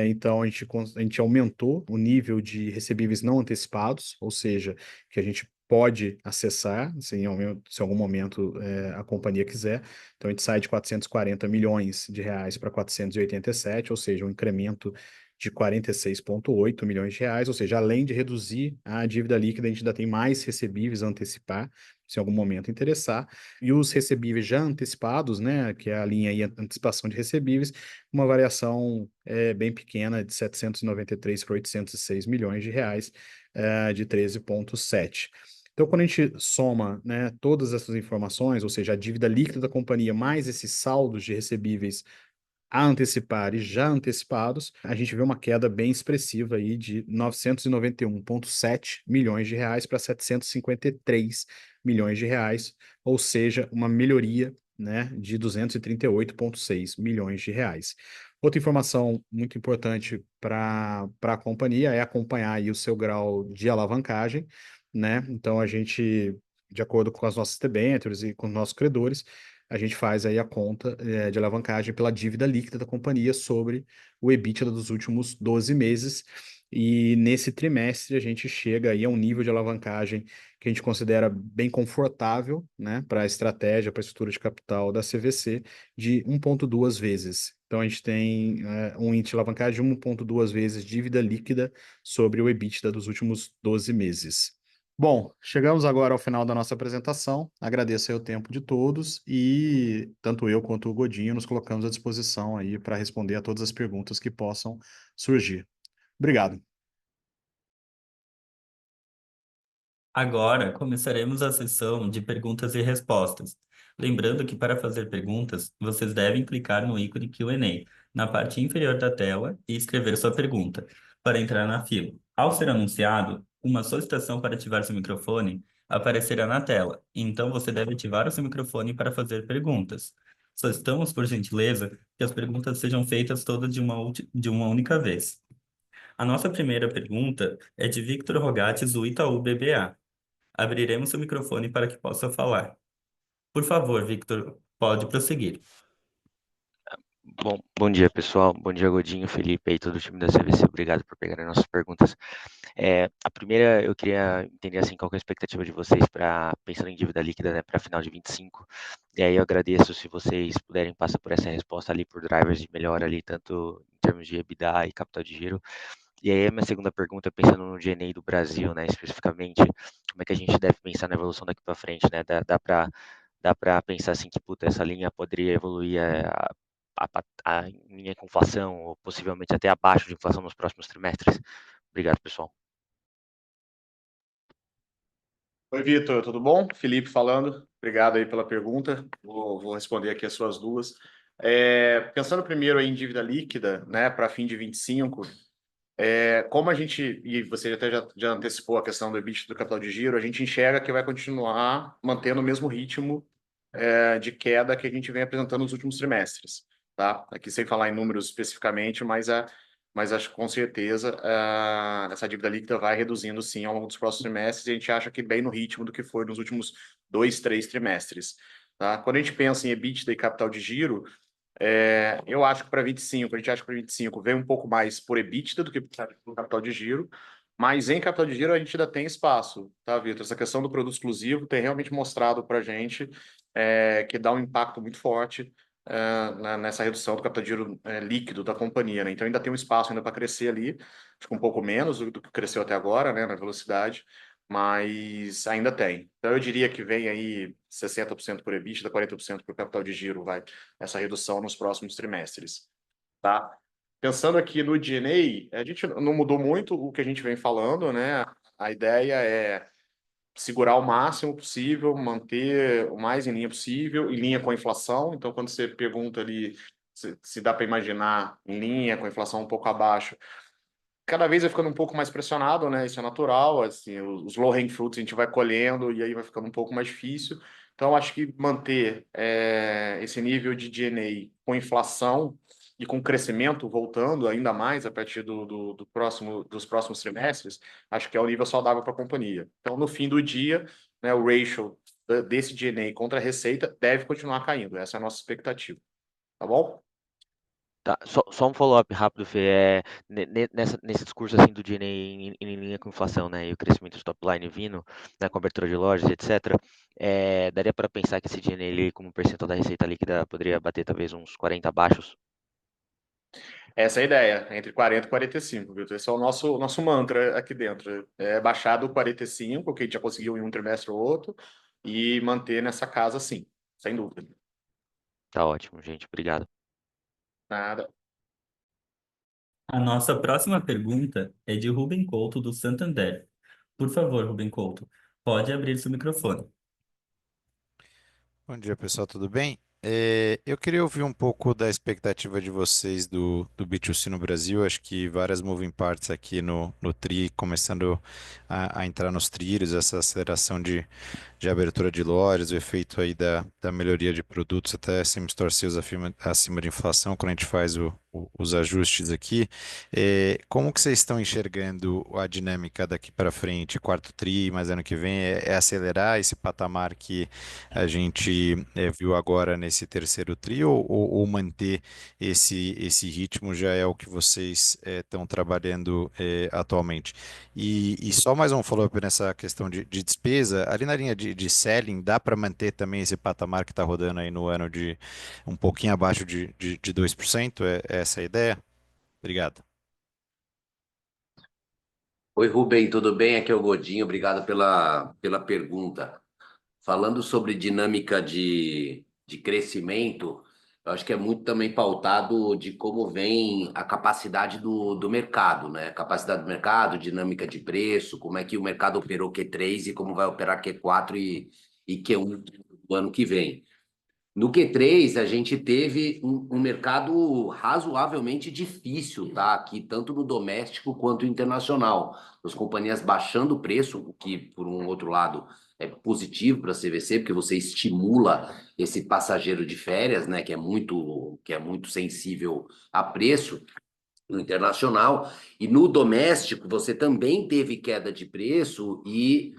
Então a gente aumentou o nível de recebíveis não antecipados, ou seja, que a gente pode acessar se em algum momento a companhia quiser. Então a gente sai de 440 milhões de reais para 487, ou seja, um incremento de 46,8 milhões de reais, ou seja, além de reduzir a dívida líquida, a gente ainda tem mais recebíveis a antecipar, se em algum momento interessar, e os recebíveis já antecipados, né, que é a linha aí, antecipação de recebíveis, uma variação bem pequena, de 793 para 806 milhões de reais, de 13,7. Então, quando a gente soma, né, todas essas informações, ou seja, a dívida líquida da companhia mais esses saldos de recebíveis a antecipar e já antecipados, a gente vê uma queda bem expressiva aí de 991,7 milhões de reais para 753 milhões de reais, ou seja, uma melhoria, né, de 238,6 milhões de reais. Outra informação muito importante para a companhia é acompanhar aí o seu grau de alavancagem, né? Então a gente, de acordo com as nossas debêntures e com os nossos credores, a gente faz aí a conta de alavancagem pela dívida líquida da companhia sobre o EBITDA dos últimos 12 meses. E nesse trimestre a gente chega aí a um nível de alavancagem que a gente considera bem confortável, né, para a estratégia, para a estrutura de capital da CVC, de 1,2 vezes. Então a gente tem um índice de alavancagem de 1,2 vezes dívida líquida sobre o EBITDA dos últimos 12 meses. Bom, chegamos agora ao final da nossa apresentação. Agradeço aí o tempo de todos e tanto eu quanto o Godinho nos colocamos à disposição aí para responder a todas as perguntas que possam surgir. Obrigado. Agora começaremos a sessão de perguntas e respostas. Lembrando que para fazer perguntas, vocês devem clicar no ícone Q&A na parte inferior da tela e escrever sua pergunta para entrar na fila. Ao ser anunciado, uma solicitação para ativar seu microfone aparecerá na tela, então você deve ativar o seu microfone para fazer perguntas. Solicitamos, por gentileza, que as perguntas sejam feitas todas de uma única vez. A nossa primeira pergunta é de Victor Rogatis, do Itaú BBA. Abriremos seu microfone para que possa falar. Por favor, Victor, pode prosseguir. Bom dia, pessoal. Bom dia, Godinho, Felipe e todo o time da CVC. Obrigado por pegarem nossas perguntas. A primeira, eu queria entender assim, qual que é a expectativa de vocês para pensando em dívida líquida, né, para final de 25. E aí eu agradeço se vocês puderem passar por essa resposta ali por drivers de melhora ali, tanto em termos de EBITDA e capital de giro. E aí a minha segunda pergunta, pensando no G&A do Brasil, né, especificamente, como é que a gente deve pensar na evolução daqui para frente, né? Dá para pensar assim que, puta, essa linha poderia evoluir em linha com inflação, ou possivelmente até abaixo de inflação nos próximos trimestres? Obrigado, pessoal. Oi, Vitor, tudo bom? Felipe falando. Obrigado aí pela pergunta. Vou responder aqui as suas duas. Pensando primeiro aí em dívida líquida, né, para fim de 25, como a gente, e você até já antecipou a questão do EBITDA do capital de giro, a gente enxerga que vai continuar mantendo o mesmo ritmo de queda que a gente vem apresentando nos últimos trimestres, tá? Aqui sem falar em números especificamente, mas acho que com certeza essa dívida líquida vai reduzindo sim ao longo dos próximos trimestres e a gente acha que bem no ritmo do que foi nos últimos 2, 3 trimestres, tá? Quando a gente pensa em EBITDA e capital de giro, eu acho que para 25, a gente acha que para 25 vem um pouco mais por EBITDA do que por capital de giro, mas em capital de giro a gente ainda tem espaço, tá, Vitor? Essa questão do produto exclusivo tem realmente mostrado para a gente que dá um impacto muito forte nessa redução do capital de giro líquido da companhia, né? Então ainda tem um espaço ainda para crescer ali, acho que um pouco menos do que cresceu até agora, né, na velocidade, mas ainda tem. Então eu diria que vem aí 60% por EBITDA, 40% por capital de giro, vai, essa redução nos próximos trimestres, tá? Pensando aqui no G&A, a gente não mudou muito o que a gente vem falando, né? A ideia é segurar o máximo possível, manter o mais em linha possível, em linha com a inflação. Então, quando você pergunta ali se dá para imaginar em linha com a inflação um pouco abaixo, cada vez vai ficando um pouco mais pressionado, né? Isso é natural, assim, os low-hanging fruits a gente vai colhendo e aí vai ficando um pouco mais difícil. Então, acho que manter esse nível de G&A com inflação e com crescimento voltando ainda mais a partir dos próximos trimestres, acho que é o nível saudável para a companhia. Então, no fim do dia, né, o ratio desse G&A contra a receita deve continuar caindo. Essa é a nossa expectativa. Tá bom? Tá, só um follow-up rápido, Fê. Nesse discurso assim do G&A em linha com inflação, né, e o crescimento do top line vindo, né, com a abertura de lojas, etc., daria para pensar que esse G&A, ele, como percentual da receita líquida, poderia bater talvez uns 40 baixos? Essa é a ideia, entre 40 e 45, viu? Esse é o nosso mantra aqui dentro. É baixar do 45, que a gente já conseguiu em um trimestre ou outro, e manter nessa casa sim, sem dúvida. Tá ótimo, gente. Obrigado. Nada. A nossa próxima pergunta é de Ruben Couto, do Santander. Por favor, Ruben Couto, Pode abrir seu microfone. Bom dia, pessoal, tudo bem? Eu queria ouvir um pouco da expectativa de vocês do B2C no Brasil. Acho que várias moving parts aqui no TRI, começando a entrar nos trilhos, essa aceleração de abertura de lojas, o efeito aí da melhoria de produtos, até same-store sales acima de inflação, quando a gente faz os ajustes aqui. Como que vocês estão enxergando a dinâmica daqui para frente, quarto TRI, mais ano que vem? É acelerar esse patamar que a gente viu agora nesse terceiro TRI ou manter esse ritmo já é o que vocês estão trabalhando atualmente? E só mais um follow-up nessa questão de despesa, ali na linha de selling, dá para manter também esse patamar que está rodando aí no ano de um pouquinho abaixo de 2%? É essa a ideia? Obrigado. Oi, Rubem, tudo bem? Aqui é o Godinho, obrigado pela pergunta. Falando sobre dinâmica de crescimento, eu acho que é muito também pautado de como vem a capacidade do mercado, né? Capacidade do mercado, dinâmica de preço, como é que o mercado operou Q3 e como vai operar Q4 e Q1 do ano que vem. No Q3, a gente teve um mercado razoavelmente difícil, tá? Aqui, tanto no doméstico quanto internacional. As companhias baixando o preço, o que, por um outro lado, é positivo para a CVC, porque você estimula esse passageiro de férias, né? Que é muito sensível a preço no internacional. E no doméstico, você também teve queda de preço e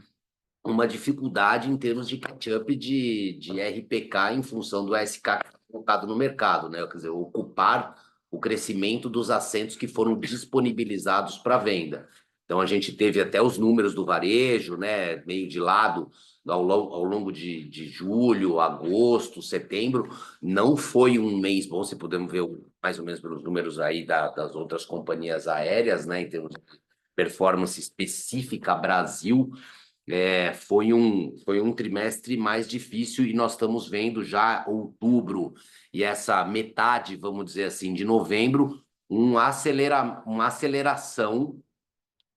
uma dificuldade em termos de catch-up de RPK em função do SK colocado no mercado, né? Quer dizer, ocupar o crescimento dos assentos que foram disponibilizados para venda. Então, a gente teve até os números do varejo, né? Meio de lado ao longo de julho, agosto, setembro. Não foi um mês bom, se podemos ver mais ou menos pelos números aí das outras companhias aéreas, né? Em termos de performance específica Brasil, foi um trimestre mais difícil e nós estamos vendo já outubro e essa metade, vamos dizer assim, de novembro, uma aceleração,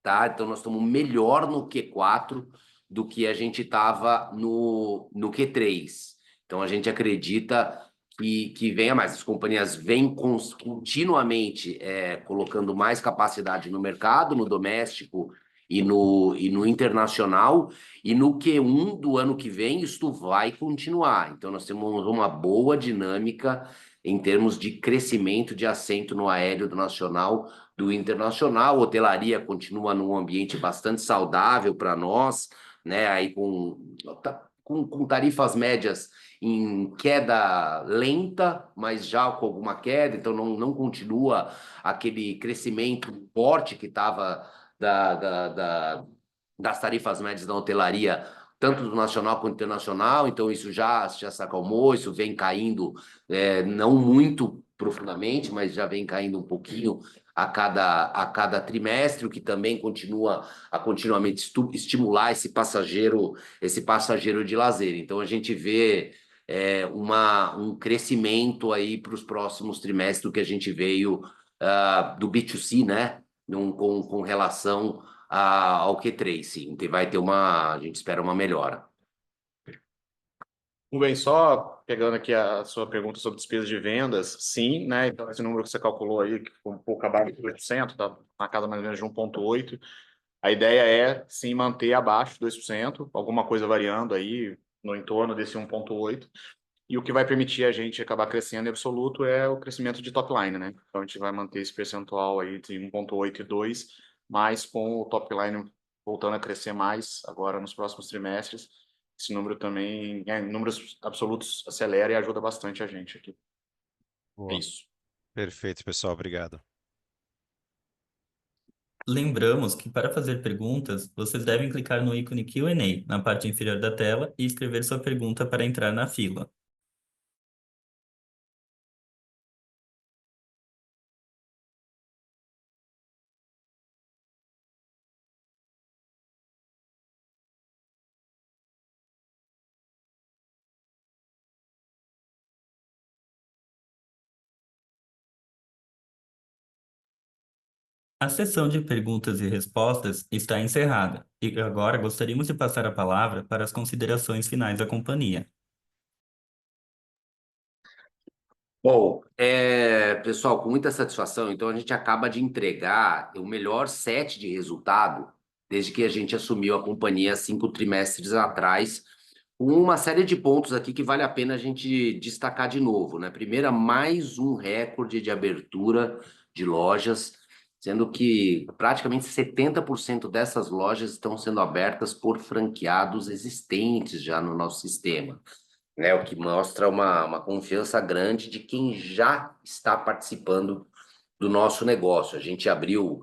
tá? Então nós estamos melhor no Q4 do que a gente estava no Q3. Então a gente acredita que venha mais. As companhias vêm continuamente colocando mais capacidade no mercado, no doméstico e no internacional, e no Q1 do ano que vem isto vai continuar. Então nós temos uma boa dinâmica em termos de crescimento de assento no aéreo do nacional, do internacional. Hotelaria continua num ambiente bastante saudável para nós, né? Aí com tarifas médias em queda lenta, mas já com alguma queda, então não continua aquele crescimento forte que estava das tarifas médias da hotelaria, tanto do nacional quanto internacional. Então isso já se acalmou, isso vem caindo, não muito profundamente, mas já vem caindo um pouquinho a cada trimestre, o que também continua a continuamente estimular esse passageiro de lazer. Então a gente vê um crescimento aí para os próximos trimestres do que a gente veio do B2C, né? Com relação ao Q3, sim. A gente espera uma melhora. Bem, só pegando aqui a sua pergunta sobre despesa de vendas, sim, né? Então, esse número que você calculou aí, que foi um pouco abaixo de 2%, tá na casa mais ou menos de 1,8%. A ideia é, sim, manter abaixo de 2%, alguma coisa variando aí no entorno desse 1,8%. E o que vai permitir a gente acabar crescendo em absoluto é o crescimento de top line, né? Então, a gente vai manter esse percentual aí de 1,8 e 2, mas com o top line voltando a crescer mais agora nos próximos trimestres. Esse número também, em números absolutos, acelera e ajuda bastante a gente aqui. É Boa. isso. Perfeito, pessoal. Obrigado. Lembramos que para fazer perguntas, vocês devem clicar no ícone Q&A na parte inferior da tela e escrever sua pergunta para entrar na fila. A sessão de perguntas e respostas está encerrada e agora gostaríamos de passar a palavra para as considerações finais da companhia. Bom, pessoal, com muita satisfação, então a gente acaba de entregar o melhor set de resultado desde que a gente assumiu a companhia 5 trimestres atrás, com uma série de pontos aqui que vale a pena a gente destacar de novo, né? Primeiro, mais um recorde de abertura de lojas, sendo que praticamente 70% dessas lojas estão sendo abertas por franqueados existentes já no nosso sistema. O que mostra uma confiança grande de quem já está participando do nosso negócio. A gente abriu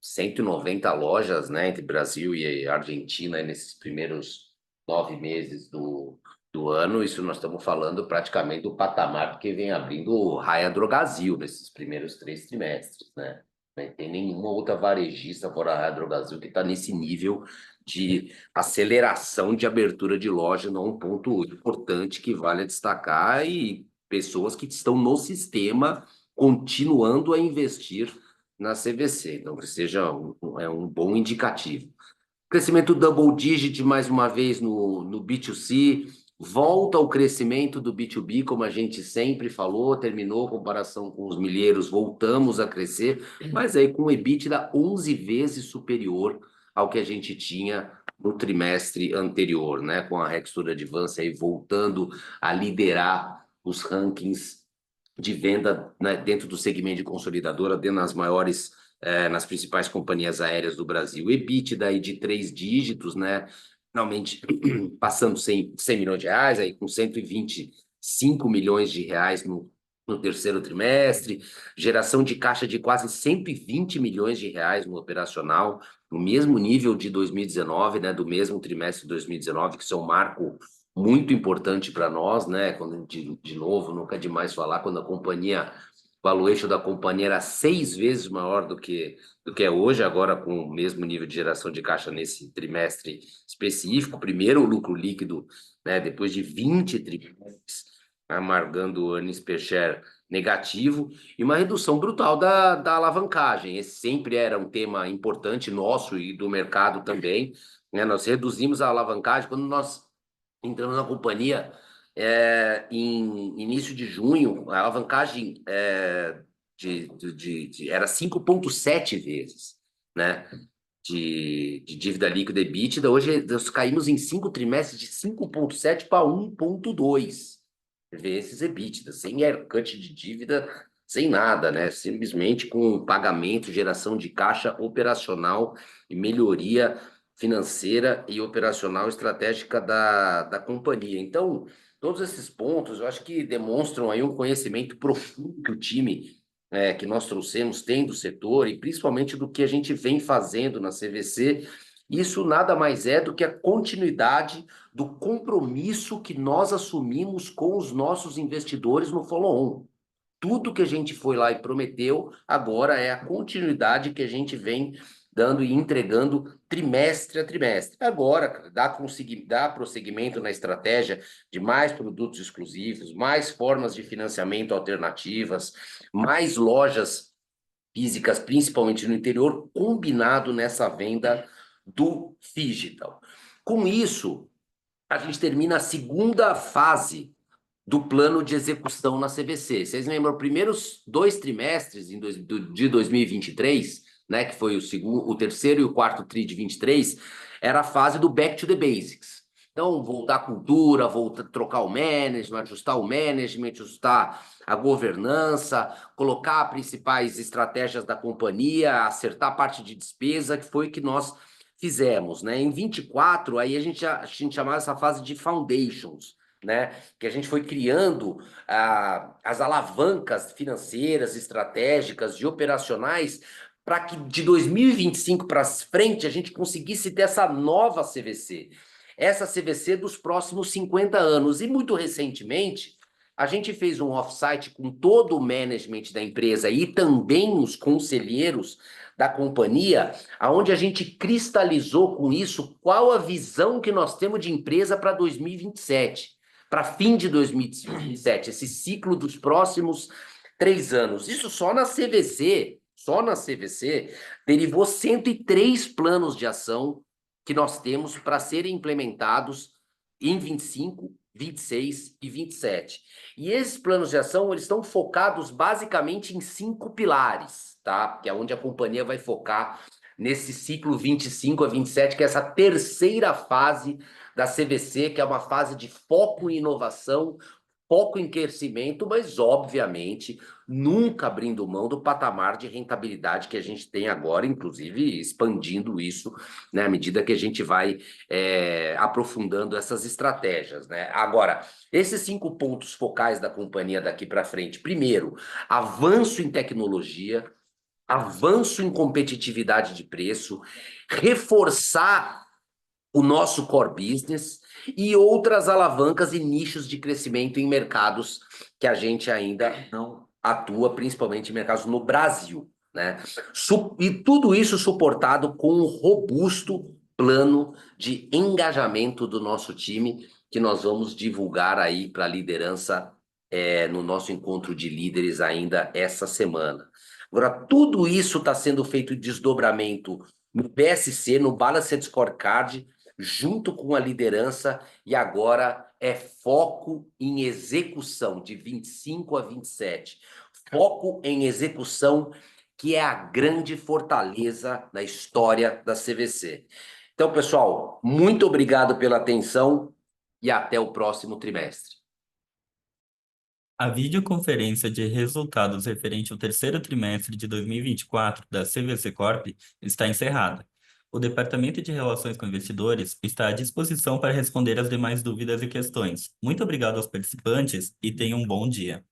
190 lojas, né, entre Brasil e Argentina nesses primeiros 9 meses do ano. Isso nós estamos falando praticamente do patamar que vem abrindo o Raia Drogasil nesses primeiros 3 trimestres, né? Não tem nenhuma outra varejista fora a Raia Drogasil que está nesse nível de aceleração de abertura de loja, não um ponto importante que vale destacar, e pessoas que estão no sistema continuando a investir na CVC, então que seja um bom indicativo. Crescimento double digit mais uma vez no B2C, volta ao crescimento do B2B, como a gente sempre falou, terminou a comparação com os milheiros, voltamos a crescer, mas aí com o EBITDA 11 vezes superior ao que a gente tinha no trimestre anterior, né? Com a Rextur Advance aí voltando a liderar os rankings de venda, né, dentro do segmento de consolidadora, dentro das maiores, nas principais companhias aéreas do Brasil. EBITDA aí de 3 dígitos, né? Finalmente passando 100 milhões de reais, aí com 125 milhões de reais no terceiro trimestre, geração de caixa de quase 120 milhões de reais no operacional, no mesmo nível de 2019, né, do mesmo trimestre de 2019, que isso é um marco muito importante para nós, né? Quando, de novo, nunca é demais falar, quando a companhia, o valuation da companhia era 6 vezes maior do que é hoje, agora com o mesmo nível de geração de caixa nesse trimestre específico, primeiro o lucro líquido, né, depois de 20 trimestres, amargando o earnings per share negativo, e uma redução brutal da alavancagem. Esse sempre era um tema importante nosso e do mercado também, né? Nós reduzimos a alavancagem quando nós entramos na companhia em início de junho, a alavancagem era 5,7 vezes, né? De dívida líquida e EBITDA. Hoje nós caímos em 5 trimestres de 5,7 para 1,2 vezes EBITDA, sem haircut de dívida, sem nada, né? Simplesmente com pagamento, geração de caixa operacional e melhoria financeira e operacional estratégica da companhia. Então, todos esses pontos, eu acho que demonstram aí um conhecimento profundo que o time que nós trouxemos tem do setor e principalmente do que a gente vem fazendo na CVC. Isso nada mais é do que a continuidade do compromisso que nós assumimos com os nossos investidores no follow-on. Tudo que a gente foi lá e prometeu, agora é a continuidade que a gente vem dando e entregando trimestre a trimestre. Agora, dá prosseguimento na estratégia de mais produtos exclusivos, mais formas de financiamento alternativas, mais lojas físicas, principalmente no interior, combinado nessa venda do Phygital. Com isso, a gente termina a segunda fase do plano de execução na CVC. Vocês lembram, os primeiros 2 trimestres de 2023, né, que foi o terceiro e o quarto tri de 23, era a fase do back to the basics. Então, voltar à cultura, trocar o management, ajustar a governança, colocar principais estratégias da companhia, acertar a parte de despesa, que foi o que nós fizemos, né? Em 24, aí a gente chamava essa fase de foundations, né? Que a gente foi criando as alavancas financeiras, estratégicas e operacionais para que de 2025 para frente a gente conseguisse ter essa nova CVC. Essa CVC dos próximos 50 anos. E muito recentemente, a gente fez um off-site com todo o management da empresa e também os conselheiros da companhia, onde a gente cristalizou com isso qual a visão que nós temos de empresa para 2027, para fim de 2027, esse ciclo dos próximos 3 anos. Isso só na CVC, só na CVC, derivou 103 planos de ação que nós temos para serem implementados em 25, 26 e 27. E esses planos de ação, eles estão focados basicamente em 5 pilares, tá? Que é onde a companhia vai focar nesse ciclo 25 a 27, que é essa terceira fase da CVC, que é uma fase de foco em inovação, foco em crescimento, mas, obviamente, nunca abrindo mão do patamar de rentabilidade que a gente tem agora, inclusive expandindo isso, né, à medida que a gente vai aprofundando essas estratégias, né? Agora, esses 5 pontos focais da companhia daqui para frente. Primeiro, avanço em tecnologia, avanço em competitividade de preço, reforçar o nosso core business e outras alavancas e nichos de crescimento em mercados que a gente ainda não atua, principalmente em mercados no Brasil, né? E tudo isso suportado com um robusto plano de engajamento do nosso time, que nós vamos divulgar aí para a liderança no nosso encontro de líderes ainda essa semana. Agora, tudo isso está sendo feito em desdobramento no PSC, no Balanced Scorecard, junto com a liderança, e agora é foco em execução, de 25 a 27. Foco em execução, que é a grande fortaleza na história da CVC. Então, pessoal, muito obrigado pela atenção e até o próximo trimestre. A videoconferência de resultados referente ao terceiro trimestre de 2024 da CVC Corp está encerrada. O Departamento de Relações com Investidores está à disposição para responder as demais dúvidas e questões. Muito obrigado aos participantes e tenham um bom dia.